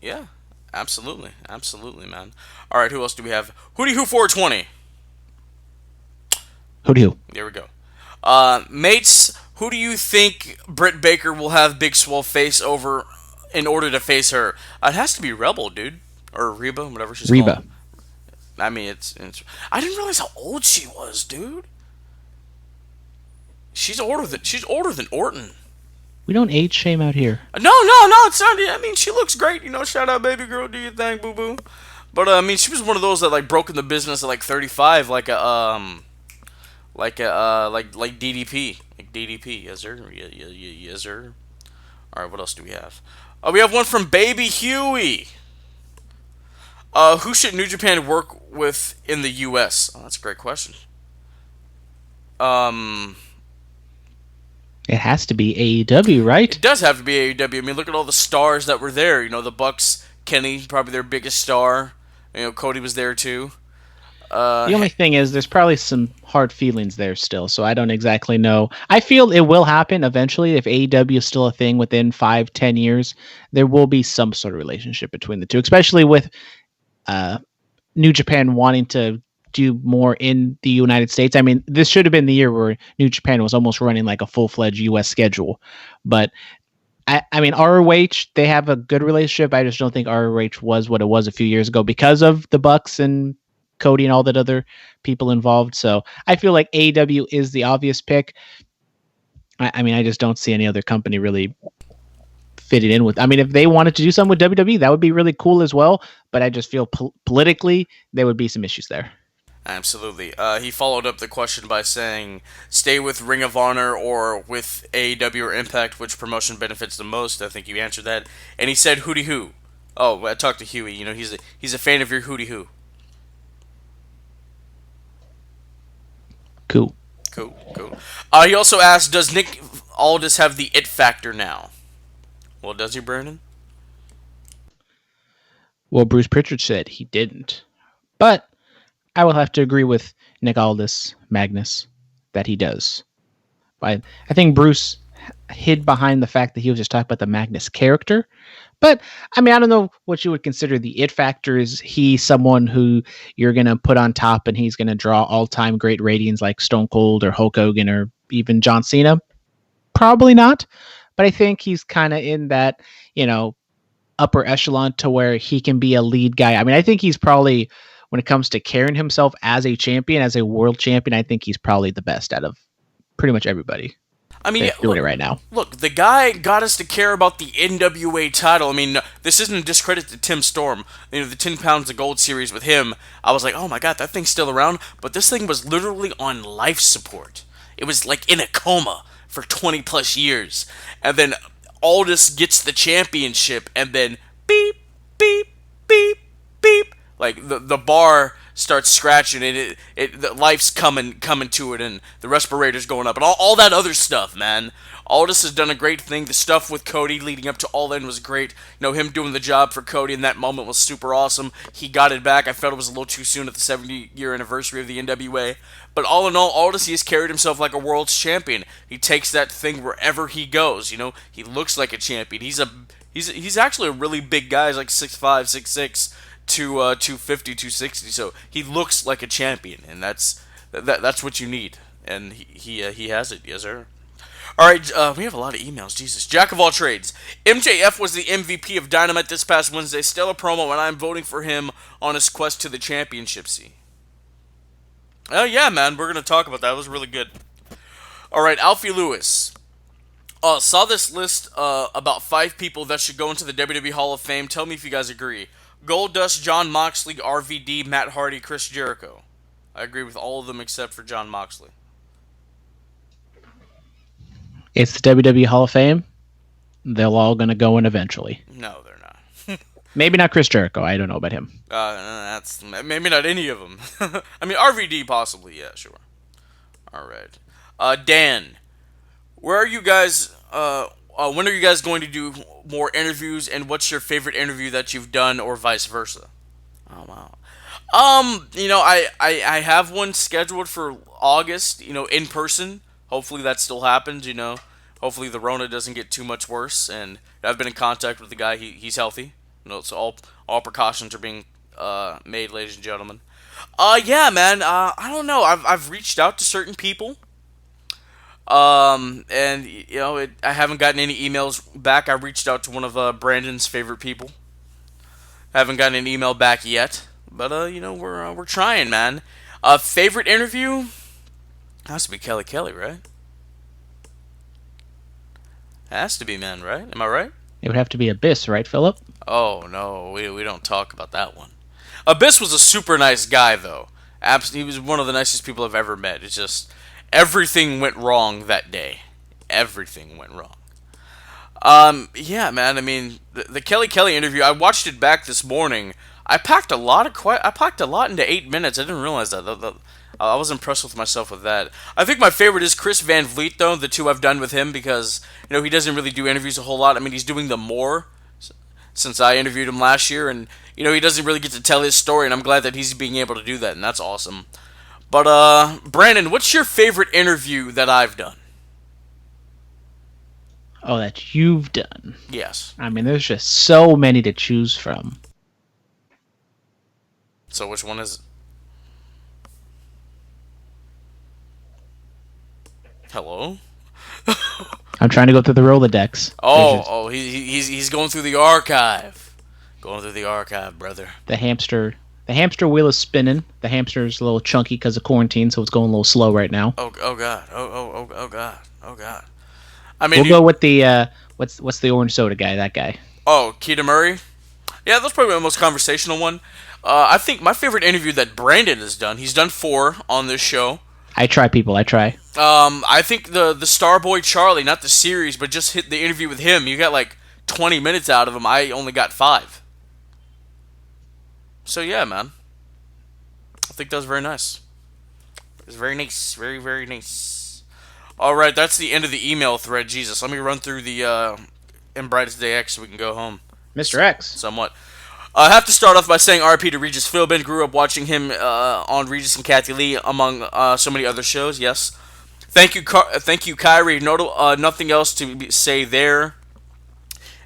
Yeah, absolutely, man. All right, who else do we have? Hootie Who 420.
Hootie Who.
There we go. Mates, who do you think Britt Baker will have Big Swole face over in order to face her? It has to be Rebel, dude. Or Reba, whatever she's
Reba.
called. I mean, it's... I didn't realize how old she was, dude. She's older than Orton.
We don't age shame out here.
No, it's not... I mean, she looks great. Shout out, baby girl, do your thing, boo-boo. But, I mean, she was one of those that, like, broke in the business at, like, 35, like DDP. Like DDP, yes, sir. Yes, sir. All right, what else do we have? We have one from Baby Huey. Who should New Japan work with in the U.S.? Oh, that's a great question.
It has to be AEW, right?
It does have to be AEW. I mean, look at all the stars that were there. The Bucks, Kenny, probably their biggest star. Cody was there too.
The only thing is there's probably some hard feelings there still, so I don't exactly know. I feel it will happen eventually. If AEW is still a thing within 5-10 years, there will be some sort of relationship between the two, especially with New Japan wanting to do more in the United States. I mean, this should have been the year where New Japan was almost running like a full-fledged US schedule. But I mean, ROH, they have a good relationship. I just don't think ROH was what it was a few years ago because of the Bucks and Cody and all that other people involved. So I feel like AEW is the obvious pick. I mean, I just don't see any other company really fitting in with. I mean, if they wanted to do something with WWE, that would be really cool as well. But I just feel politically there would be some issues there.
Absolutely. He followed up the question by saying, stay with Ring of Honor or with AEW or Impact, which promotion benefits the most? I think you answered that. And he said Hootie Who. Oh, I talked to Huey. He's a fan of your Hootie Who.
Cool.
He also asked, does Nick Aldis have the it factor now? Well, does he, Brandon?
Well, Bruce Pritchard said he didn't. But I will have to agree with Nick Aldis Magnus that he does. I think Bruce hid behind the fact that he was just talking about the Magnus character. But I mean, I don't know what you would consider the it factor. Is he someone who you're going to put on top and he's going to draw all-time great ratings like Stone Cold or Hulk Hogan or even John Cena? Probably not. But I think he's kind of in that, upper echelon to where he can be a lead guy. I mean, I think he's probably, when it comes to carrying himself as a champion, as a world champion, I think he's probably the best out of pretty much everybody.
I mean,
doing it right now.
Look, the guy got us to care about the NWA title. I mean, this isn't a discredit to Tim Storm. The 10 Pounds of Gold series with him, I was like, oh my god, that thing's still around. But this thing was literally on life support. It was like in a coma for 20 plus years. And then Aldis gets the championship, and then beep, beep, beep, beep. Like, the bar starts scratching, and the life's coming to it, and the respirator's going up, and all that other stuff, man. Aldis has done a great thing. The stuff with Cody leading up to All In was great. Him doing the job for Cody in that moment was super awesome. He got it back. I felt it was a little too soon at the 70-year anniversary of the NWA. But all in all, Aldis, he has carried himself like a world's champion. He takes that thing wherever he goes. He looks like a champion. He's actually a really big guy. He's like 6'5", 6'6", 250, 260. So he looks like a champion, and that's what you need. And he has it, yes sir. All right, we have a lot of emails. Jesus, Jack of all trades. MJF was the MVP of Dynamite this past Wednesday. Stellar promo, and I'm voting for him on his quest to the championship. Oh yeah, man, we're gonna talk about that. It was really good. All right, Alfie Lewis. Saw this list about 5 people that should go into the WWE Hall of Fame. Tell me if you guys agree. Goldust, Jon Moxley, RVD, Matt Hardy, Chris Jericho. I agree with all of them except for Jon Moxley.
It's the WWE Hall of Fame. They're all going to go in eventually.
No, they're not.
Maybe not Chris Jericho. I don't know about him.
That's maybe not any of them. I mean, RVD possibly. Yeah, sure. All right. Dan, where are you guys? When are you guys going to do more interviews? And what's your favorite interview that you've done, or vice versa? Oh wow. I have one scheduled for August. In person. Hopefully that still happens. Hopefully the Rona doesn't get too much worse. And I've been in contact with the guy. He's healthy. So all precautions are being made, ladies and gentlemen. Yeah, man. I don't know. I've reached out to certain people. And I haven't gotten any emails back. I reached out to one of Brandon's favorite people. I haven't gotten an email back yet, but we're trying, man. Favorite interview has to be Kelly, right? Has to be, man, right? Am I right?
It would have to be Abyss, right, Phillip?
Oh no, we don't talk about that one. Abyss was a super nice guy, though. He was one of the nicest people I've ever met. It's just everything went wrong that day. Everything went wrong. Yeah, man. I mean, the Kelly interview. I watched it back this morning. I packed a lot into 8 minutes. I didn't realize that. I was impressed with myself with that. I think my favorite is Chris Van Vliet, though. The 2 I've done with him because he doesn't really do interviews a whole lot. I mean, he's doing them more since I interviewed him last year, and he doesn't really get to tell his story, and I'm glad that he's being able to do that, and that's awesome. But Brandon, what's your favorite interview that I've done?
Oh, that you've done.
Yes.
I mean, there's just so many to choose from.
So which one is it? Hello?
I'm trying to go through the Rolodex.
He's going through the archive. Going through the archive, brother.
The hamster wheel is spinning. The hamster's a little chunky because of quarantine, so it's going a little slow right now.
Oh god. Oh god. I mean,
we'll go with the what's the orange soda guy? That guy.
Oh, Keita Murray. Yeah, that's probably the most conversational one. I think my favorite interview that Brandon has done. He's done 4 on this show.
I try.
I think the Starboy Charlie, not the series, but just hit the interview with him. You got like 20 minutes out of him. I only got 5. So yeah, man. I think that was very nice. It was very nice. Very, very nice. Alright, that's the end of the email thread. Jesus, let me run through the In Brightest Day X so we can go home.
Mr. X.
Somewhat. I have to start off by saying RP to Regis Philbin. Grew up watching him on Regis and Kathy Lee, among so many other shows, yes. Thank you, Kyrie. Nothing else to say there.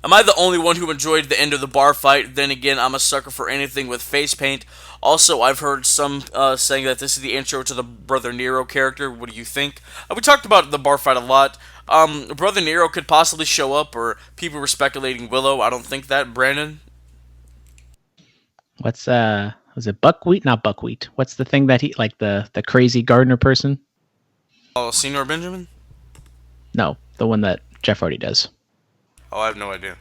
Am I the only one who enjoyed the end of the bar fight? Then again, I'm a sucker for anything with face paint. Also, I've heard some saying that this is the intro to the Brother Nero character. What do you think? We talked about the bar fight a lot. Brother Nero could possibly show up, or people were speculating Willow. I don't think that. Brandon?
What's was it buckwheat? Not buckwheat. What's the thing that he like the crazy gardener person?
Oh, Senor Benjamin?
No, the one that Jeff Hardy does.
Oh, I have no idea.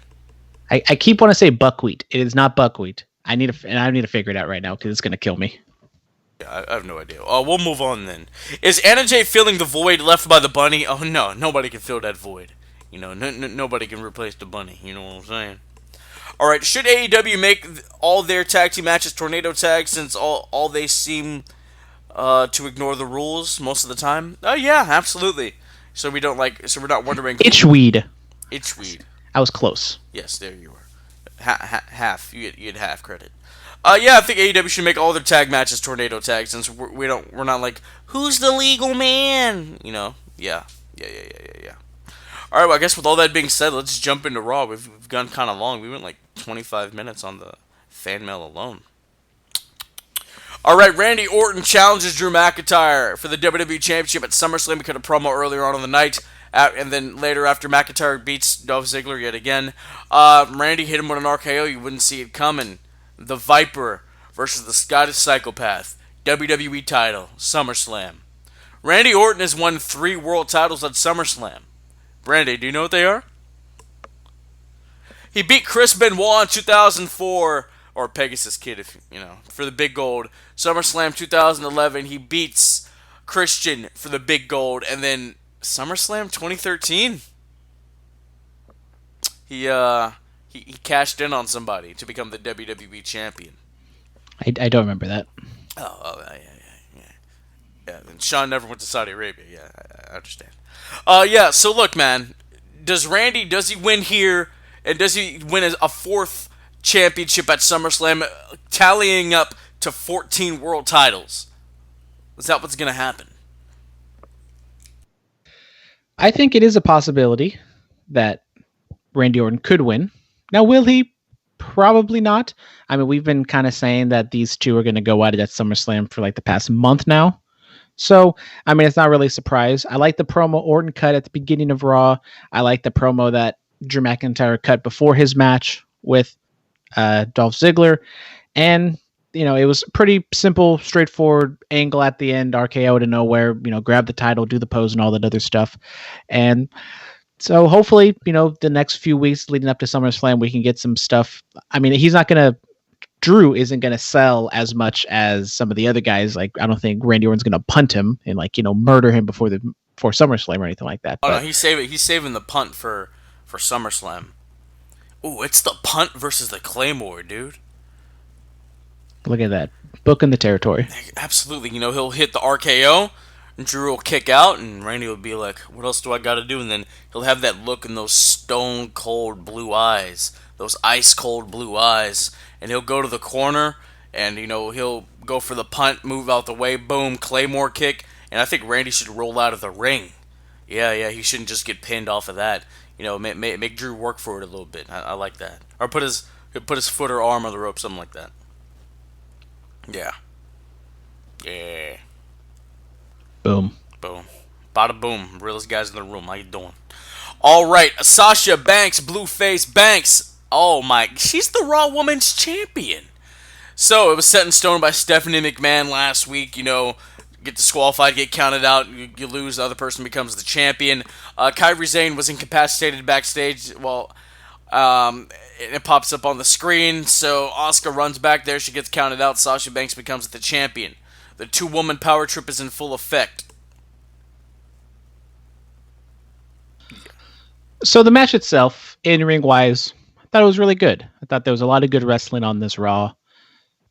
I keep want to say buckwheat. It is not buckwheat. I need to figure it out right now because it's gonna kill me.
Yeah, I have no idea. We'll move on then. Is Anna Jay filling the void left by the bunny? Oh no, nobody can fill that void. You know, nobody can replace the bunny. You know what I'm saying? All right, should AEW make all their tag team matches tornado tags since all they seem to ignore the rules most of the time? Oh yeah, absolutely. So we're not wondering.
Itchweed.
Itchweed.
I was close.
Yes, there you were. Half. You get half credit. Yeah, I think AEW should make all their tag matches tornado tags since we're not like who's the legal man. You know? Yeah. All right. Well, I guess with all that being said, let's jump into Raw. We've gone kind of long. We went like 25 minutes on the fan mail alone. All right, Randy Orton challenges Drew McIntyre for the WWE Championship at SummerSlam. We cut a promo earlier on in the night. And then later, after McIntyre beats Dolph Ziggler yet again, Randy hit him with an RKO. You wouldn't see it coming. The Viper versus the Scottish Psychopath. WWE title. SummerSlam. Randy Orton has won 3 world titles at SummerSlam. Randy, do you know what they are? He beat Chris Benoit in 2004, or Pegasus Kid, if you know, for the big gold. SummerSlam 2011, he beats Christian for the big gold, and then SummerSlam 2013, he cashed in on somebody to become the WWE champion.
I don't remember that.
Yeah. And Sean never went to Saudi Arabia. Yeah, I understand. Yeah. So look, man, does he win here, and does he win a 4th championship at SummerSlam, tallying up to 14 world titles? Is that what's gonna happen?
I think it is a possibility that Randy Orton could win. Now, will he? Probably not. I mean, we've been kind of saying that these two are going to go at it at SummerSlam for like the past month now. So, I mean, it's not really a surprise. I like the promo Orton cut at the beginning of Raw. I like the promo that Drew McIntyre cut before his match with Dolph Ziggler. And, you know, it was pretty simple, straightforward angle at the end, RKO to nowhere, you know, grab the title, do the pose and all that other stuff. And so hopefully, you know, the next few weeks leading up to SummerSlam, we can get some stuff. I mean, Drew isn't going to sell as much as some of the other guys. Like, I don't think Randy Orton's going to punt him and, like, you know, murder him before SummerSlam or anything like that.
Oh, no, he's saving the punt for SummerSlam. Ooh, it's the punt versus the Claymore, dude.
Look at that. Booking the territory.
Absolutely. You know, he'll hit the RKO, and Drew will kick out, and Randy will be like, what else do I got to do? And then he'll have that look in those stone-cold blue eyes, those ice-cold blue eyes, and he'll go to the corner, and, you know, he'll go for the punt, move out the way, boom, Claymore kick, and I think Randy should roll out of the ring. Yeah, he shouldn't just get pinned off of that. You know, make Drew work for it a little bit. I like that. Or put his foot or arm on the rope, something like that. Yeah.
Boom.
Bada boom. Realest guys in the room. How you doing? All right. Sasha Banks, Blueface Banks. Oh my. She's the Raw Women's Champion. So it was set in stone by Stephanie McMahon last week. You know, get disqualified, get counted out, you lose, the other person becomes the champion. Kairi Sane was incapacitated backstage. Well, it pops up on the screen. So Asuka runs back there. She gets counted out. Sasha Banks becomes the champion. The 2-woman power trip is in full effect.
So the match itself, in-ring wise, I thought it was really good. I thought there was a lot of good wrestling on this Raw.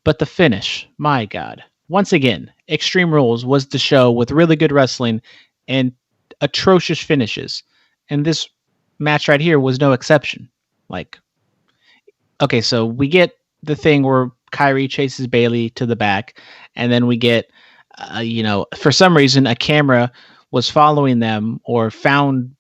But the finish, my God. Once again, Extreme Rules was the show with really good wrestling and atrocious finishes. And this match right here was no exception. Like, okay, so we get the thing where Kairi chases Bayley to the back, and then we get, for some reason, a camera was following them or found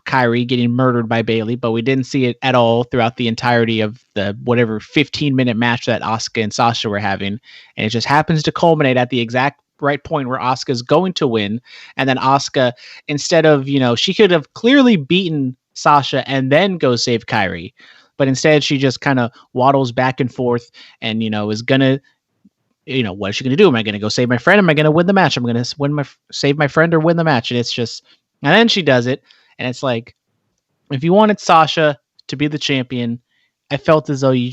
Kyrie getting murdered by Bayley, but we didn't see it at all throughout the entirety of the whatever 15-minute match that Asuka and Sasha were having. And it just happens to culminate at the exact right point where Asuka's going to win. And then Asuka, instead of, she could have clearly beaten Sasha and then go save Kyrie. But instead, she just kind of waddles back and forth and, is going to, what is she going to do? Am I going to go save my friend? Am I going to win the match? I'm going to save my friend or win the match. And it's just, and then she does it. And it's like, if you wanted Sasha to be the champion, I felt as though you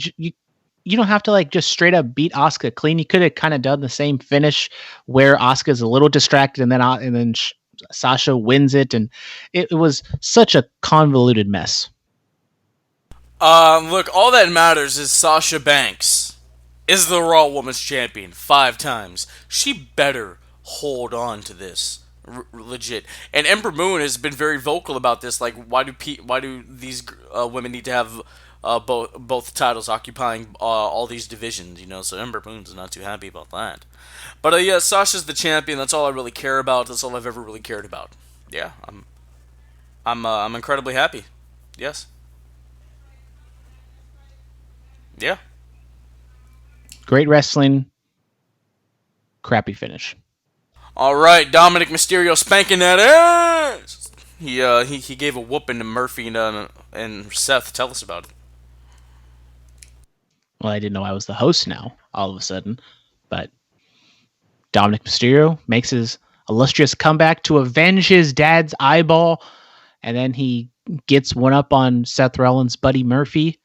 don't have to just straight up beat Asuka clean. You could have kind of done the same finish where Asuka's a little distracted and then Sasha wins it. And it was such a convoluted mess.
Look, all that matters is Sasha Banks is the Raw Women's Champion 5 times. She better hold on to this. Legit. And Ember Moon has been very vocal about this. Like, why do these women need to have both titles occupying all these divisions? So Ember Moon's not too happy about that. But yeah, Sasha's the champion. That's all I really care about. That's all I've ever really cared about. Yeah, I'm incredibly happy. Yes. Yeah.
Great wrestling. Crappy finish.
All right, Dominic Mysterio spanking that ass. He gave a whooping to Murphy and Seth. Tell us about it.
Well, I didn't know I was the host now, all of a sudden. But Dominic Mysterio makes his illustrious comeback to avenge his dad's eyeball. And then he gets one up on Seth Rollins' buddy Murphy.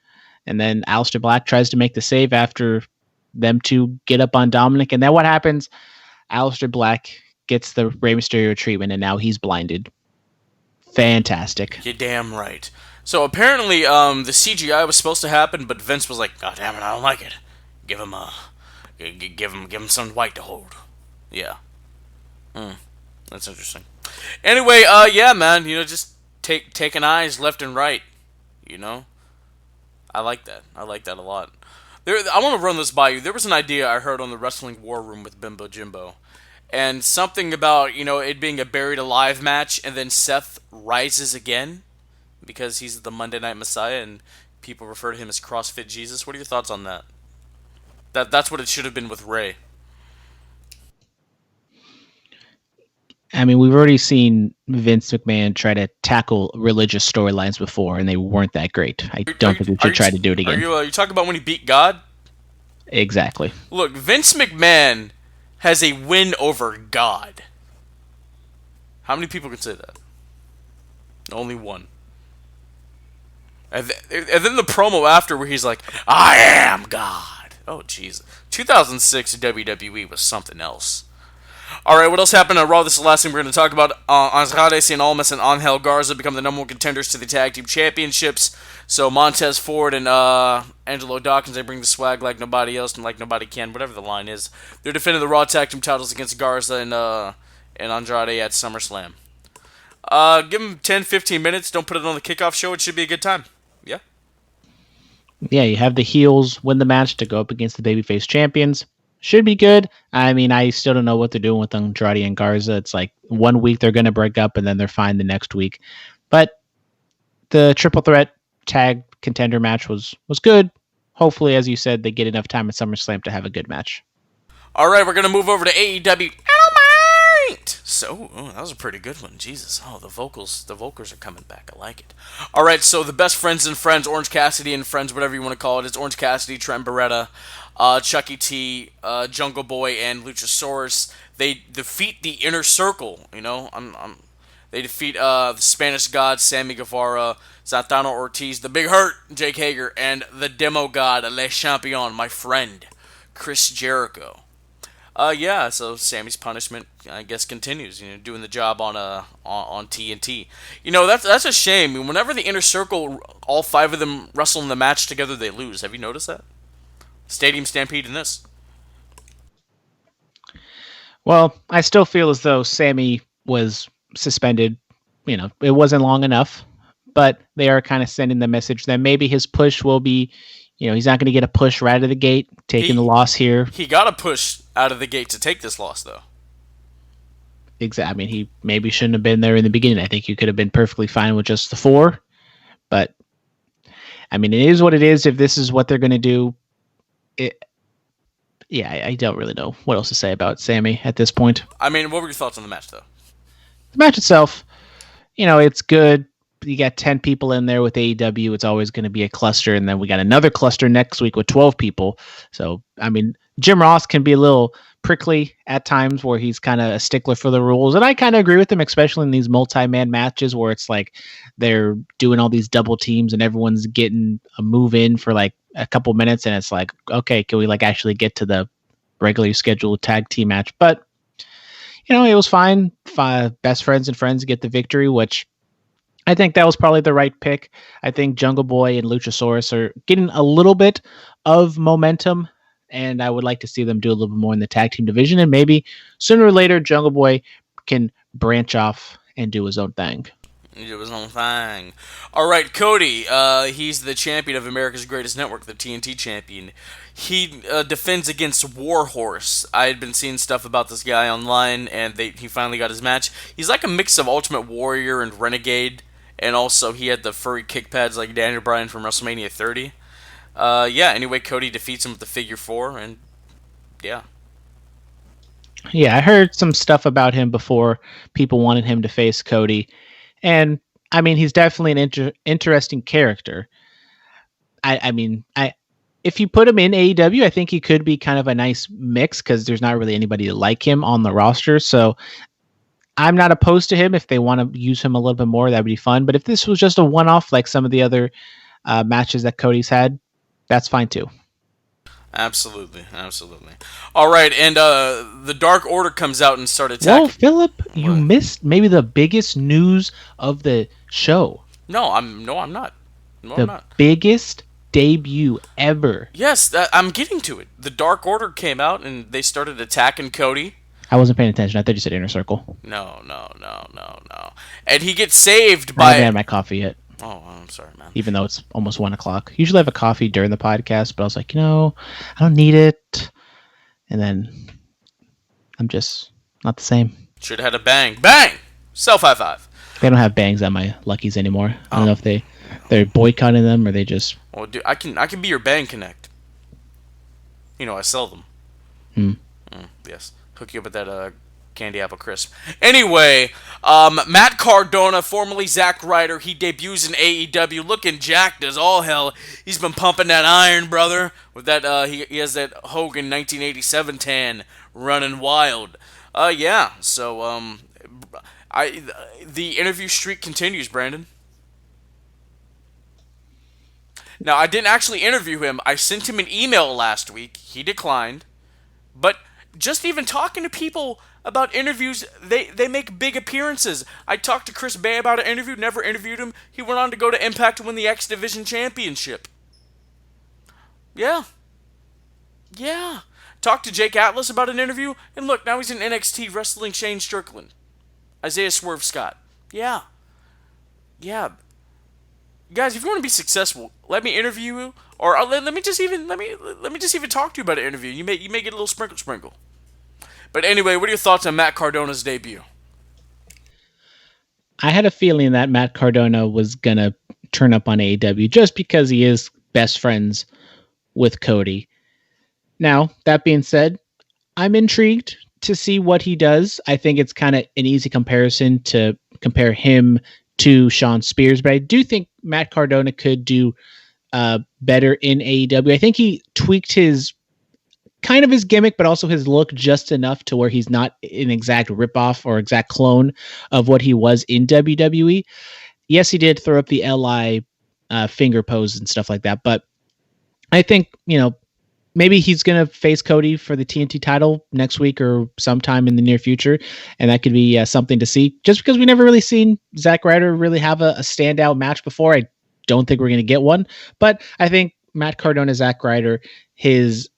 And then Aleister Black tries to make the save after them two get up on Dominic. And then what happens? Aleister Black gets the Rey Mysterio treatment, and now he's blinded. Fantastic.
You're damn right. So apparently, the CGI was supposed to happen, but Vince was like, "God damn it, I don't like it. Give him something white to hold." Yeah. That's interesting. Anyway, yeah, man. Just taking eyes left and right. I like that. I like that a lot. I want to run this by you. There was an idea I heard on the Wrestling War Room with Bimbo Jimbo. And something about, it being a buried alive match, and then Seth rises again, because he's the Monday Night Messiah, and people refer to him as CrossFit Jesus. What are your thoughts on that? That's what it should have been with Rey.
I mean, we've already seen Vince McMahon try to tackle religious storylines before, and they weren't that great. I don't think we should try to do it again.
Are you talking about when he beat God?
Exactly.
Look, Vince McMahon has a win over God. How many people can say that? Only one. And then the promo after where he's like, "I am God." Oh, jeez. 2006 WWE was something else. Alright, what else happened on Raw? This is the last thing we're going to talk about. Andrade Cien Almas and Angel Garza become the number 1 contenders to the Tag Team Championships. So Montez Ford and Angelo Dawkins, they bring the swag like nobody else and like nobody can, whatever the line is. They're defending the Raw Tag Team titles against Garza and Andrade at SummerSlam. Give them 10-15 minutes. Don't put it on the kickoff show. It should be a good time. Yeah?
Yeah, you have the heels win the match to go up against the babyface champions. Should be good. I mean, I still don't know what they're doing with Andrade and Garza. It's like 1 week they're going to break up and then they're fine the next week. But the triple threat tag contender match was good. Hopefully, as you said, they get enough time at SummerSlam to have a good match.
All right, we're going to move over to AEW. So, that was a pretty good one. Jesus. Oh, the vocals are coming back. I like it. All right, so the best friends and friends, Orange Cassidy and friends, whatever you want to call it. It's Orange Cassidy, Trent Beretta, Chucky T, Jungle Boy, and Luchasaurus. They defeat the Inner Circle. They defeat the Spanish God, Sammy Guevara, Santana Ortiz, the Big Hurt, Jake Hager, and the Demo God, Le Champion, my friend, Chris Jericho. Yeah, so Sammy's punishment, I guess, continues. Doing the job on TNT. That's a shame. Whenever the Inner Circle, all 5 of them wrestle in the match together, they lose. Have you noticed that? Stadium Stampede in this.
Well, I still feel as though Sammy was suspended. It wasn't long enough, but they are kind of sending the message that maybe his push will be, he's not going to get a push right out of the gate, taking the loss here.
He got a push out of the gate to take this loss, though.
exactly. I mean, he maybe shouldn't have been there in the beginning. I think you could have been perfectly fine with just the 4. But I mean, it is what it is. If this is what they're going to do, I don't really know what else to say about Sammy at this point.
I mean, what were your thoughts on the match, though?
The match itself, it's good. You got 10 people in there with AEW. It's always going to be a cluster. And then we got another cluster next week with 12 people. So, I mean, Jim Ross can be a little prickly at times where he's kind of a stickler for the rules. And I kind of agree with him, especially in these multi-man matches where it's like they're doing all these double teams and everyone's getting a move in for like a couple minutes. And it's like, okay, can we like actually get to the regularly scheduled tag team match? But, it was fine. Best friends and friends get the victory, which I think that was probably the right pick. I think Jungle Boy and Luchasaurus are getting a little bit of momentum, and I would like to see them do a little bit more in the tag team division. And maybe sooner or later, Jungle Boy can branch off and do his own thing.
Do his own thing. All right, Cody. He's the champion of America's Greatest Network, the TNT champion. He defends against Warhorse. I had been seeing stuff about this guy online, and he finally got his match. He's like a mix of Ultimate Warrior and Renegade. And also, he had the furry kick pads like Daniel Bryan from WrestleMania 30. Anyway, Cody defeats him with the figure 4, and yeah.
Yeah, I heard some stuff about him before. People wanted him to face Cody. And, I mean, he's definitely an interesting character. If you put him in AEW, I think he could be kind of a nice mix because there's not really anybody like him on the roster. So I'm not opposed to him. If they want to use him a little bit more, that would be fun. But if this was just a one-off like some of the other matches that Cody's had, that's fine too.
Absolutely. All right, and the Dark Order comes out and started attacking.
Well, Phillip, you missed maybe the biggest news of the show.
No, I'm not.
I'm not. Biggest debut ever.
Yes, I'm getting to it. The Dark Order came out and they started attacking Cody.
I wasn't paying attention. I thought you said Inner Circle.
No. And he gets saved by...
I haven't had my coffee yet.
Oh, I'm sorry, man.
Even though it's almost 1 o'clock. Usually I have a coffee during the podcast, but I was like, I don't need it. And then I'm just not the same.
Should have had a bang. Bang! Self high five.
They don't have bangs on my Luckies anymore. I don't know if they're boycotting them or they just...
Well, dude, I can be your Bang Connect. I sell them. Yes. Hook you up with that candy apple crisp. Anyway, Matt Cardona, formerly Zack Ryder, he debuts in AEW looking jacked as all hell. He's been pumping that iron, brother. With that, he has that Hogan 1987 tan running wild. So, the interview streak continues, Brandon. Now, I didn't actually interview him. I sent him an email last week. He declined. But just even talking to people about interviews, they make big appearances. I talked to Chris Bay about an interview, never interviewed him. He went on to go to Impact to win the X Division Championship. Yeah. Talked to Jake Atlas about an interview, and look, now he's in NXT wrestling Shane Strickland. Isaiah Swerve Scott. Yeah. Guys, if you want to be successful, let me interview you, or let me just even talk to you about an interview. You may get a little sprinkle. But anyway, what are your thoughts on Matt Cardona's debut?
I had a feeling that Matt Cardona was gonna turn up on AEW just because he is best friends with Cody. Now, that being said, I'm intrigued to see what he does. I think it's kind of an easy comparison to compare him to Shawn Spears, but I do think Matt Cardona could do better in AEW. I think he tweaked his gimmick, but also his look just enough to where he's not an exact ripoff or exact clone of what he was in WWE. Yes, he did throw up the LI finger pose and stuff like that, but I think, maybe he's going to face Cody for the TNT title next week or sometime in the near future, and that could be something to see. Just because we never really seen Zack Ryder really have a standout match before, I don't think we're going to get one. But I think Matt Cardona, Zack Ryder, his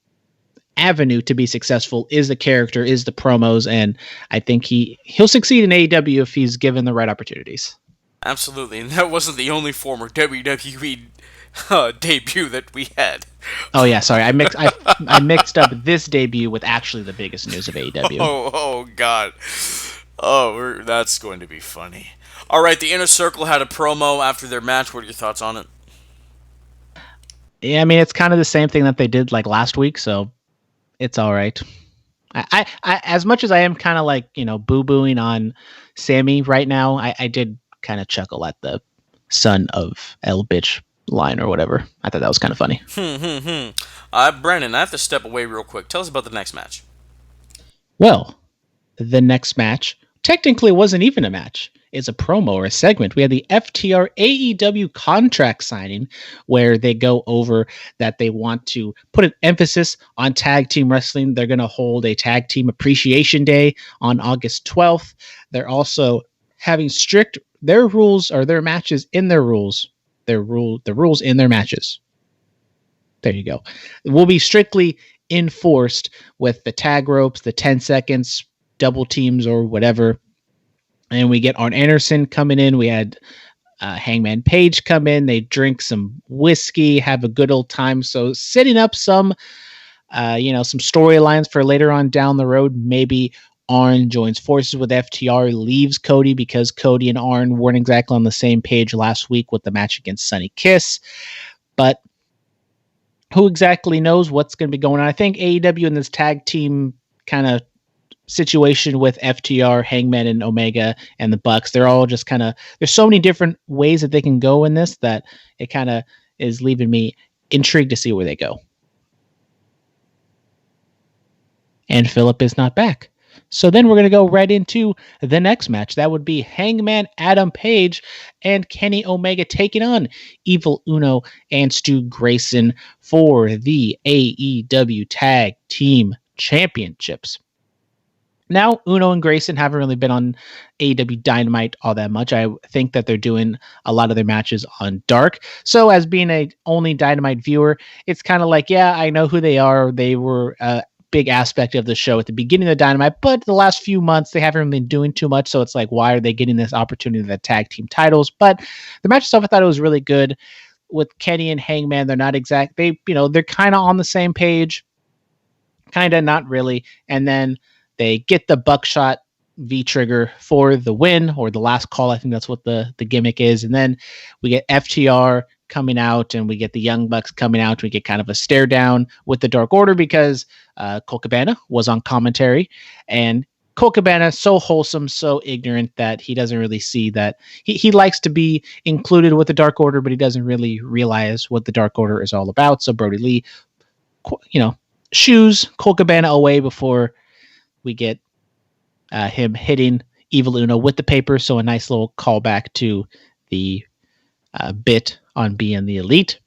avenue to be successful is the character, is the promos, and I think he'll succeed in AEW if he's given the right opportunities.
Absolutely, and that wasn't the only former WWE debut that we had.
Oh yeah, sorry. I mixed up this debut with actually the biggest news of AEW.
Oh God. Oh, that's going to be funny. All right, the Inner Circle had a promo after their match. What are your thoughts on it?
Yeah, I mean it's kind of the same thing that they did like last week, so it's all right. I as much as I am kind of like boo booing on Sammy right now, I did kind of chuckle at the son of L bitch line or whatever. I thought that was kind of funny.
Brandon, I have to step away real quick. Tell us about the next match.
Well, the next match technically wasn't even a match. It's a promo or a segment. We had the FTR AEW contract signing where they go over that they want to put an emphasis on tag team wrestling. They're going to hold a tag team appreciation day on August 12th. They're also having strict their rules or their matches in their rules. The rules in their matches. There you go. It will be strictly enforced with the tag ropes, the 10 seconds, double teams or whatever. And we get Arn Anderson coming in. We had Hangman Page come in. They drink some whiskey, have a good old time. So setting up some storylines for later on down the road. Maybe Arn joins forces with FTR, leaves Cody because Cody and Arn weren't exactly on the same page last week with the match against Sonny Kiss. But who exactly knows what's going to be going on? I think AEW in this tag team kind of situation with FTR, Hangman, and Omega and the Bucks, they're all just kind of, there's so many different ways that they can go in this that it kind of is leaving me intrigued to see where they go. And Phillip is not back. So then we're going to go right into the next match. That would be Hangman Adam Page and Kenny Omega taking on Evil Uno and Stu Grayson for the AEW Tag Team Championships. Now, Uno and Grayson haven't really been on AEW Dynamite all that much. I think that they're doing a lot of their matches on Dark. So as being a only Dynamite viewer, it's kind of like, yeah, I know who they are. They were a big aspect of the show at the beginning of the Dynamite, but the last few months, they haven't been doing too much. So it's like, why are they getting this opportunity to the tag team titles? But the match itself, I thought it was really good. With Kenny and Hangman, they're not exact. They're kind of on the same page. Kind of, not really. And then they get the buckshot V-trigger for the win, or the last call. I think that's what the gimmick is. And then we get FTR coming out, and we get the Young Bucks coming out. We get kind of a stare down with the Dark Order because Colt Cabana was on commentary. And Colt Cabana, so wholesome, so ignorant that he doesn't really see that. He likes to be included with the Dark Order, but he doesn't really realize what the Dark Order is all about. So Brody Lee, shoos Colt Cabana away before we get him hitting Evil Uno with the paper. So a nice little callback to the bit on being the Elite.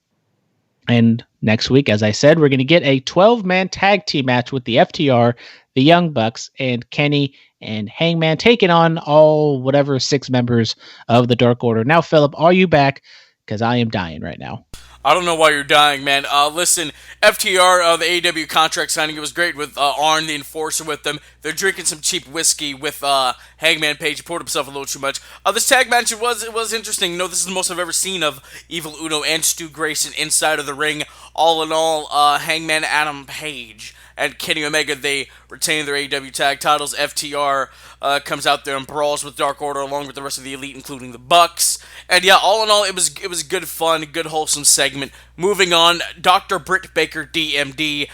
And next week, as I said, we're going to get a 12-man tag team match with the FTR, the Young Bucks, and Kenny and Hangman taking on all whatever 6 members of the Dark Order. Now, Phillip, are you back? Because I am dying right now.
I don't know why you're dying, man. Listen, FTR, the AEW contract signing, it was great with Arn, the Enforcer, with them. They're drinking some cheap whiskey with Hangman Page. He poured himself a little too much. This tag match, it was interesting. This is the most I've ever seen of Evil Uno and Stu Grayson inside of the ring. All in all, Hangman Adam Page and Kenny Omega, they retain their AEW tag titles. FTR comes out there and brawls with Dark Order along with the rest of the Elite, including the Bucks. And yeah, all in all, it was good fun, good wholesome segment. Moving on, Dr. Britt Baker, DMD.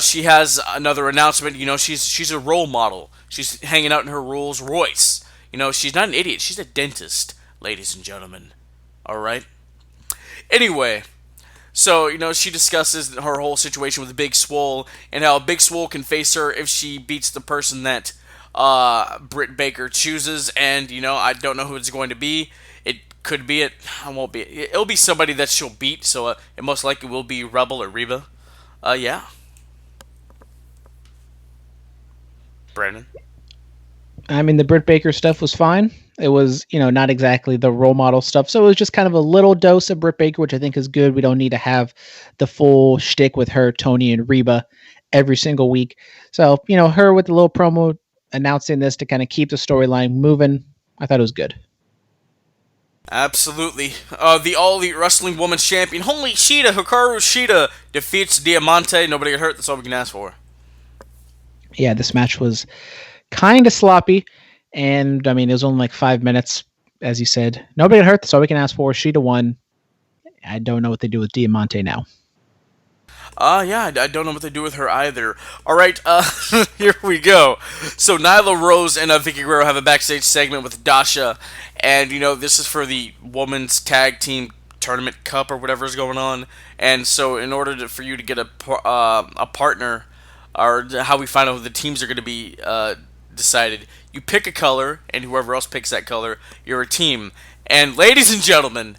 She has another announcement. She's a role model. She's hanging out in her Rolls Royce. She's not an idiot. She's a dentist, ladies and gentlemen. All right. Anyway. So, she discusses her whole situation with Big Swole and how Big Swole can face her if she beats the person that Britt Baker chooses. And, I don't know who it's going to be. It could be won't be. It'll be somebody that she'll beat. So, it most likely will be Rebel or Reba. Yeah. Brandon?
I mean, the Britt Baker stuff was fine. It was, not exactly the role model stuff. So it was just kind of a little dose of Britt Baker, which I think is good. We don't need to have the full shtick with her, Tony, and Reba every single week. So, her with the little promo announcing this to kind of keep the storyline moving, I thought it was good.
Absolutely. The All Elite Wrestling Women's Champion, Holy Shida, Hikaru Shida, defeats Diamante. Nobody got hurt. That's all we can ask for.
Yeah, this match was kind of sloppy. And I mean, it was only like 5 minutes, as you said. Nobody got hurt. That's all we can ask for. Sheeta won. I don't know what they do with Diamante now.
Yeah, I don't know what they do with her either. All right, here we go. So Nyla Rose and Vicky Guerrero have a backstage segment with Dasha, and this is for the Women's Tag Team Tournament Cup or whatever is going on. And so, in order for you to get a partner, or how we find out who the teams are going to be decided, you pick a color, and whoever else picks that color, you're a team. And ladies and gentlemen,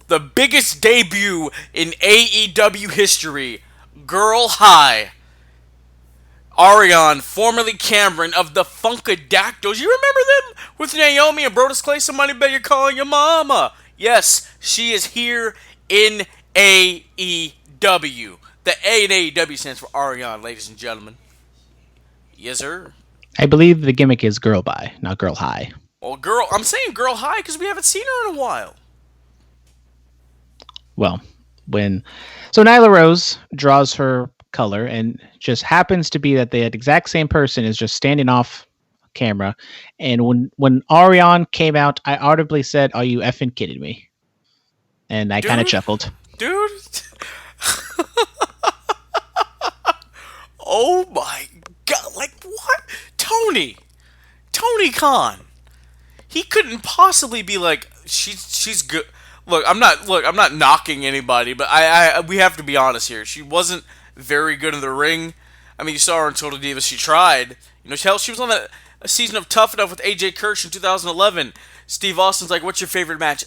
the biggest debut in AEW history, Girl High, Ariane, formerly Cameron of the Funkadactyls. You remember them? With Naomi and Brodus Clay, somebody better call your mama. Yes, she is here in AEW. The A in AEW stands for Ariane, ladies and gentlemen. Yes, sir.
I believe the gimmick is Girl Bye, not Girl High.
Well, I'm saying Girl High because we haven't seen her in a while.
Well, so Nyla Rose draws her color, and just happens to be that the exact same person is just standing off camera. And when Ariane came out, I audibly said, "Are you effing kidding me?" And I kind of chuckled.
Dude. Oh my god! Like what? Tony Khan. He couldn't possibly be like she's good. Look, I'm not knocking anybody, but we have to be honest here. She wasn't very good in the ring. I mean, you saw her in Total Divas. She tried. Hell, she was on a season of Tough Enough with AJ Kirsch in 2011. Steve Austin's like, "What's your favorite match?"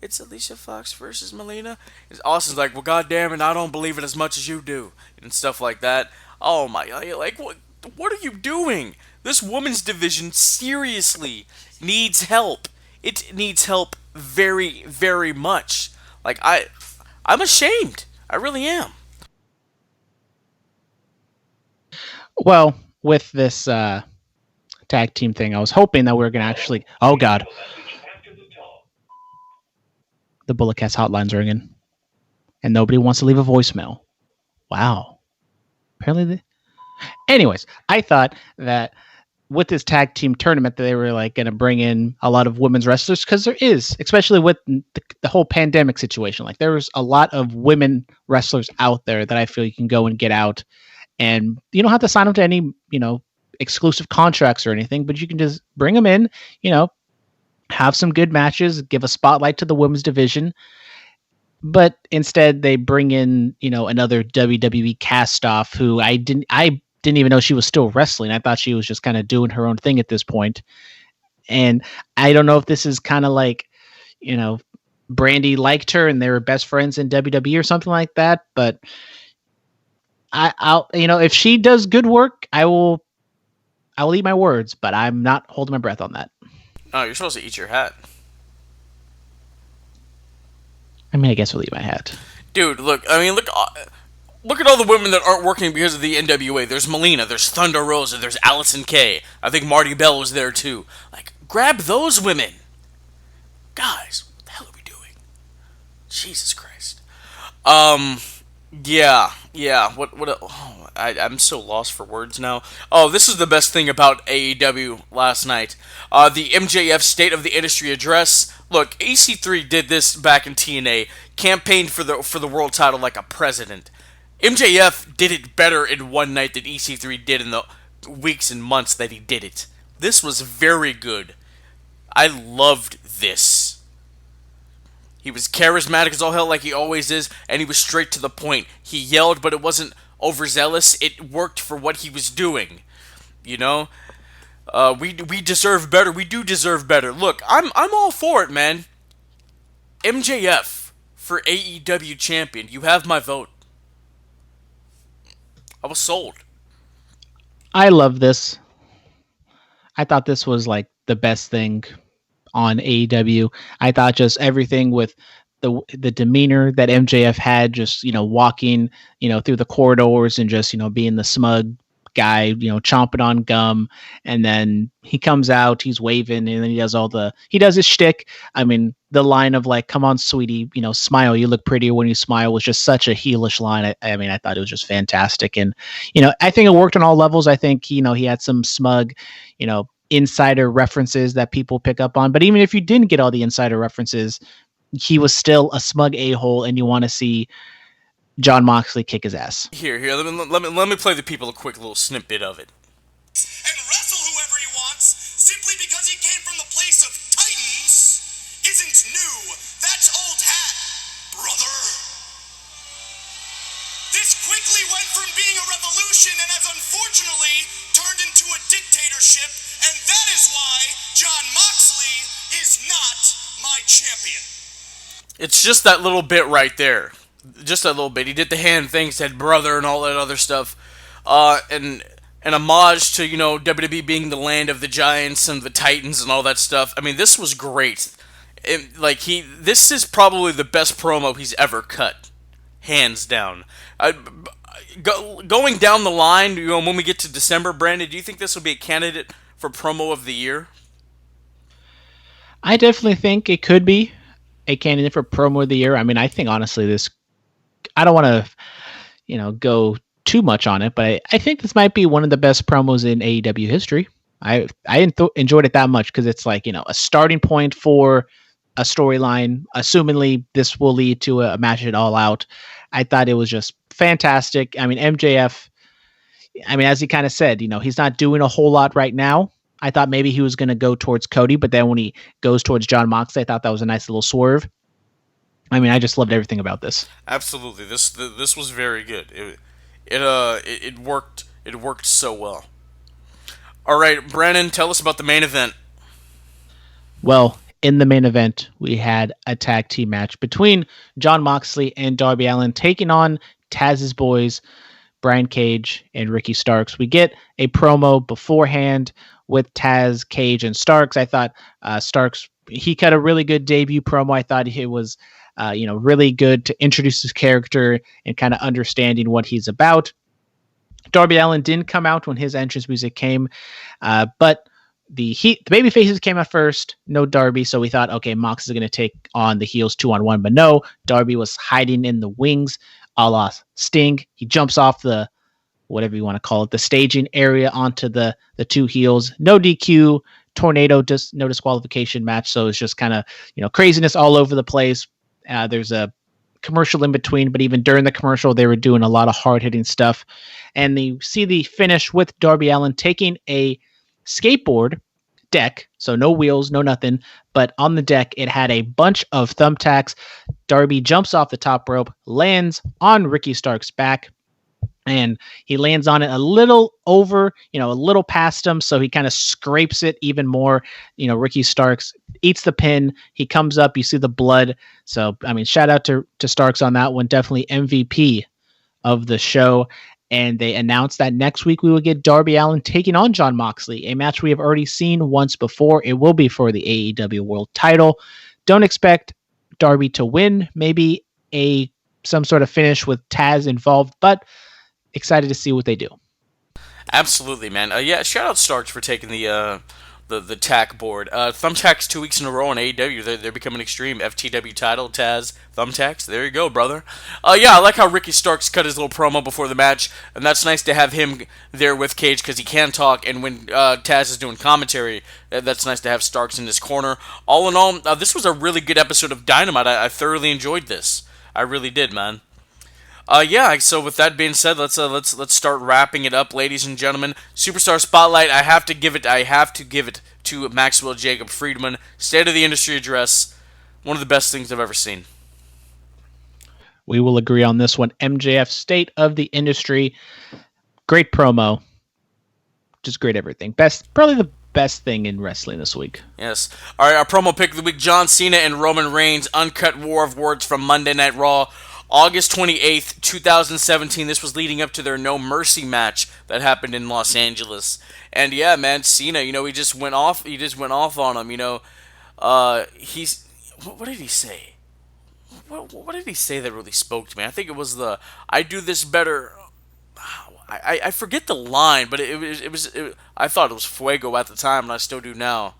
It's Alicia Fox versus Melina. Austin's like, "Well, goddamn it, I don't believe it as much as you do," and stuff like that. Oh my, like what are you doing? This women's division seriously needs help. It needs help very, very much. Like I'm ashamed. I really am.
Well, with this tag team thing, I was hoping that we were going to actually... Oh, God. The Bullet Cast hotline's ringing. And nobody wants to leave a voicemail. Wow. Apparently Anyways, I thought that with this tag team tournament that they were like going to bring in a lot of women's wrestlers, because there is, especially with the whole pandemic situation. Like, there's a lot of women wrestlers out there that I feel you can go and get out, and you don't have to sign them to any, exclusive contracts or anything, but you can just bring them in, have some good matches, give a spotlight to the women's division. But instead they bring in, another WWE cast off who I didn't even know she was still wrestling. I thought she was just kind of doing her own thing at this point. And I don't know if this is kind of like, Brandy liked her and they were best friends in WWE or something like that. But I'll if she does good work, I will eat my words, but I'm not holding my breath on that.
No, you're supposed to eat your hat.
I mean, I guess we'll eat my hat.
Dude, look at all the women that aren't working because of the NWA. There's Melina, there's Thunder Rosa, there's Allison Kay. I think Marty Bell was there too. Like, grab those women. Guys, what the hell are we doing? Jesus Christ. Yeah. I'm so lost for words now. Oh, this is the best thing about AEW last night. The MJF State of the Industry address. Look, EC3 did this back in TNA. Campaigned for the world title like a president. MJF did it better in one night than EC3 did in the weeks and months that he did it. This was very good. I loved this. He was charismatic as all hell like he always is, and he was straight to the point. He yelled, but it wasn't overzealous. It worked for what he was doing. We deserve better. We do deserve better. Look, I'm all for it, man. MJF for AEW champion. You have my vote. I was sold.
I love this. I thought this was like the best thing on AEW. I thought just everything with the demeanor that MJF had, just walking through the corridors and just being the smug guy, chomping on gum, and then he comes out, he's waving, and then he does his shtick. I mean, the line of like, "Come on, sweetie, smile. You look prettier when you smile," was just such a heelish line. I thought it was just fantastic, and I think it worked on all levels. I think he had some smug, insider references that people pick up on. But even if you didn't get all the insider references, he was still a smug a-hole, and you want to see Jon Moxley kick his ass.
Here, let me play the people a quick little snippet of it.
And wrestle whoever he wants, simply because he came from the place of Titans, isn't new. That's old hat, brother. This quickly went from being a revolution and has unfortunately turned into a dictatorship, and that is why Jon Moxley is not my champion.
It's just that little bit right there. Just that little bit. He did the hand thing, said brother and all that other stuff. And an homage to, WWE being the land of the Giants and the Titans and all that stuff. I mean, this was great. This is probably the best promo he's ever cut. Hands down. Going down the line, when we get to December, Brandon, do you think this will be a candidate for promo of the year?
I definitely think it could be a candidate for promo of the year. I mean, I think honestly I don't want to, go too much on it, but I think this might be one of the best promos in AEW history. I enjoyed it that much because it's like, a starting point for a storyline. Assumingly, this will lead to a match at All Out. I thought it was just fantastic. I mean, MJF, as he kind of said, he's not doing a whole lot right now. I thought maybe he was going to go towards Cody, but then when he goes towards Jon Moxley, I thought that was a nice little swerve. I just loved everything about this.
Absolutely, this was very good. It worked. It worked so well. All right, Brandon, tell us about the main event.
Well, in the main event, we had a tag team match between Jon Moxley and Darby Allin taking on Taz's boys, Brian Cage and Ricky Starks. We get a promo beforehand with Taz, Cage, and Starks. I thought Starks, he cut a really good debut promo. I thought it was really good to introduce his character and kind of understanding what he's about. Darby Allin didn't come out when his entrance music came, but the baby faces came out first. No Darby, so we thought, okay, Mox is going to take on the heels 2-on-1, but no, Darby was hiding in the wings, a la Sting. He jumps off the, whatever you want to call it, the staging area onto the two heels. No DQ, tornado, just no disqualification match. So it's just kind of craziness all over the place. There's a commercial in between, but even during the commercial, they were doing a lot of hard-hitting stuff. And you see the finish with Darby Allin taking a skateboard deck, so no wheels, no nothing, but on the deck, it had a bunch of thumbtacks. Darby jumps off the top rope, lands on Ricky Stark's back, and he lands on it a little over, a little past him, so he kind of scrapes it even more. Ricky Starks eats the pin. He comes up, you see the blood. So, shout out to Starks on that one. Definitely MVP of the show. And they announced that next week we will get Darby Allin taking on Jon Moxley, a match we have already seen once before. It will be for the AEW World title. Don't expect Darby to win. Maybe some sort of finish with Taz involved, but excited to see what they do.
Absolutely, man. Shout out Starks for taking the tack board. Thumbtacks 2 weeks in a row on AEW. They're becoming extreme. FTW title, Taz, thumbtacks. There you go, brother. I like how Ricky Starks cut his little promo before the match, and that's nice to have him there with Cage because he can talk, and when Taz is doing commentary, that's nice to have Starks in his corner. All in all, this was a really good episode of Dynamite. I thoroughly enjoyed this. I really did, man. So with that being said, let's start wrapping it up, ladies and gentlemen. Superstar Spotlight, I have to give it to Maxwell Jacob Friedman. State of the Industry Address, one of the best things I've ever seen.
We will agree on this one. MJF, State of the Industry, great promo, just great everything. Probably the best thing in wrestling this week.
Yes. All right, our promo pick of the week: John Cena and Roman Reigns, uncut war of words from Monday Night Raw. August 28th, 2017, this was leading up to their No Mercy match that happened in Los Angeles. And yeah, man, Cena, he just went off on him, what did he say? What did he say that really spoke to me? I think it was I do this better. I forget the line, but it was I thought it was Fuego at the time, and I still do now.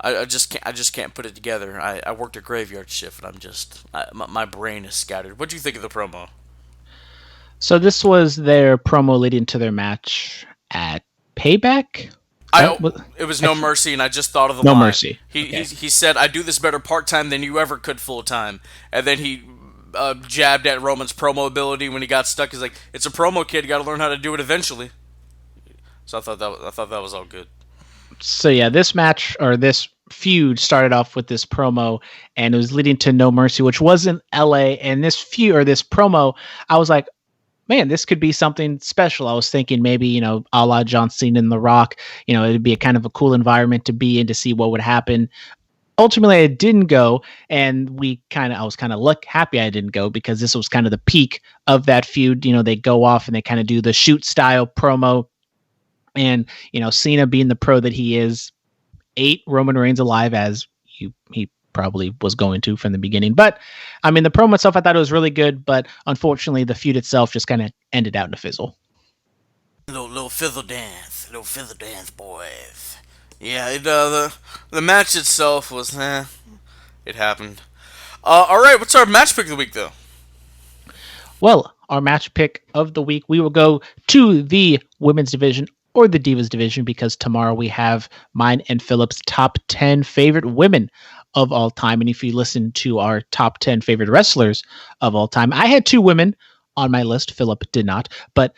I just can't put it together. I worked a graveyard shift, and my brain is scattered. What do you think of the promo?
So this was their promo leading to their match at Payback.
It was No Mercy, and I just thought of the
No
line.
Mercy.
He said, "I do this better part-time than you ever could full-time," and then he jabbed at Roman's promo ability when he got stuck. He's like, "It's a promo, kid. You got to learn how to do it eventually." So I thought that was all good.
So yeah, this match or this feud started off with this promo, and it was leading to No Mercy, which was in LA. And this feud or this promo, I was like, man, this could be something special. I was thinking maybe, a la John Cena and The Rock, it'd be a kind of a cool environment to be in to see what would happen. Ultimately, it didn't go, and I was kind of happy I didn't go, because this was kind of the peak of that feud. They go off and they kind of do the shoot style promo, and Cena, being the pro that he is, ate Roman Reigns alive, as he probably was going to from the beginning. But I mean, the promo itself, I thought it was really good, but unfortunately the feud itself just kind of ended out in a fizzle.
Little fizzle dance, boys. Yeah, the match itself was, it happened. All right, what's our match pick of the week, though?
Well, our match pick of the week, we will go to the women's division or the Divas division, because tomorrow we have mine and Phillip's top 10 favorite women of all time. And if you listen to our top 10 favorite wrestlers of all time, I had 2 women on my list. Phillip did not. But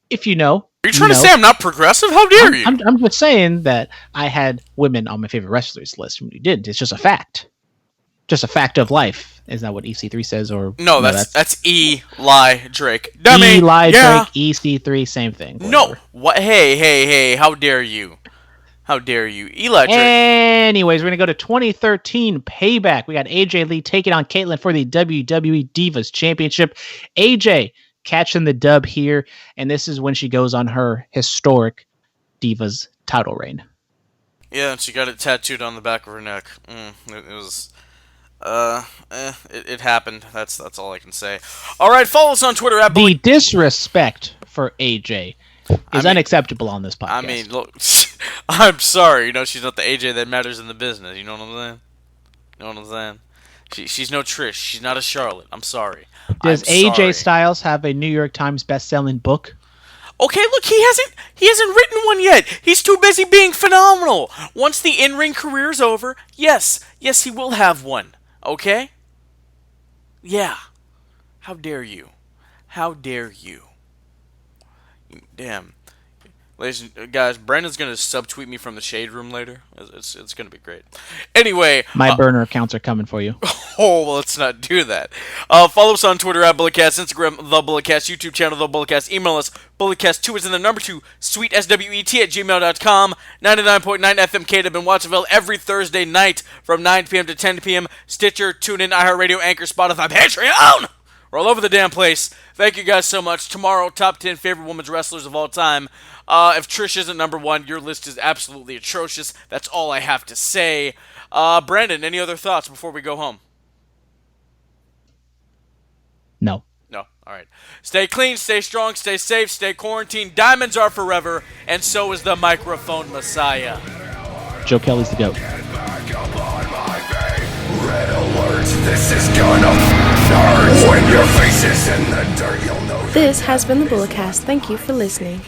if you know...
Are you trying to say I'm not progressive? How dare you?
I'm just saying that I had women on my favorite wrestlers list when you didn't. It's just a fact. Just a fact of life. Isn't that what EC3 says? Or
no, that's Eli Drake. Dummy.
Eli Drake, EC3, same thing. Whatever.
No. What? Hey! How dare you? Eli Drake.
Anyways, we're going to go to 2013 Payback. We got AJ Lee taking on Caitlyn for the WWE Divas Championship. AJ catching the dub here, and this is when she goes on her historic Divas title reign.
Yeah, and she got it tattooed on the back of her neck. It was... It happened. That's all I can say. All right, follow us on Twitter at
The disrespect for AJ is unacceptable on this podcast.
I mean, look, I'm sorry. She's not the AJ that matters in the business. You know what I'm saying? She's no Trish. She's not a Charlotte. I'm sorry.
Does AJ Styles have a New York Times best-selling book?
Okay, look, he hasn't written one yet. He's too busy being phenomenal. Once the in-ring career's over, yes, he will have one. Okay? Yeah. How dare you? Damn. Ladies and guys, Brandon's going to subtweet me from the Shade Room later. It's going to be great. Anyway.
My burner accounts are coming for you.
Oh, well, let's not do that. Follow us on Twitter at BulletCast, Instagram, The BulletCast, YouTube channel, The BulletCast, email us, BulletCast2 is in the number 2, sweetswet@gmail.com, 99.9 FM KW in Watsonville every Thursday night from 9 p.m. to 10 p.m. Stitcher, TuneIn, iHeartRadio, Anchor, Spotify, Patreon! We're all over the damn place. Thank you guys so much. Tomorrow, top 10 favorite women's wrestlers of all time. If Trish isn't number 1, your list is absolutely atrocious. That's all I have to say. Brandon, any other thoughts before we go home?
No.
All right. Stay clean, stay strong, stay safe, stay quarantined. Diamonds are forever, and so is the microphone messiah.
Joe Kelly's the GOAT.
Red alert, this is gonna hurt. When your face is in the dirt, you'll know.
This has been the Bulletcast. Thank you for listening.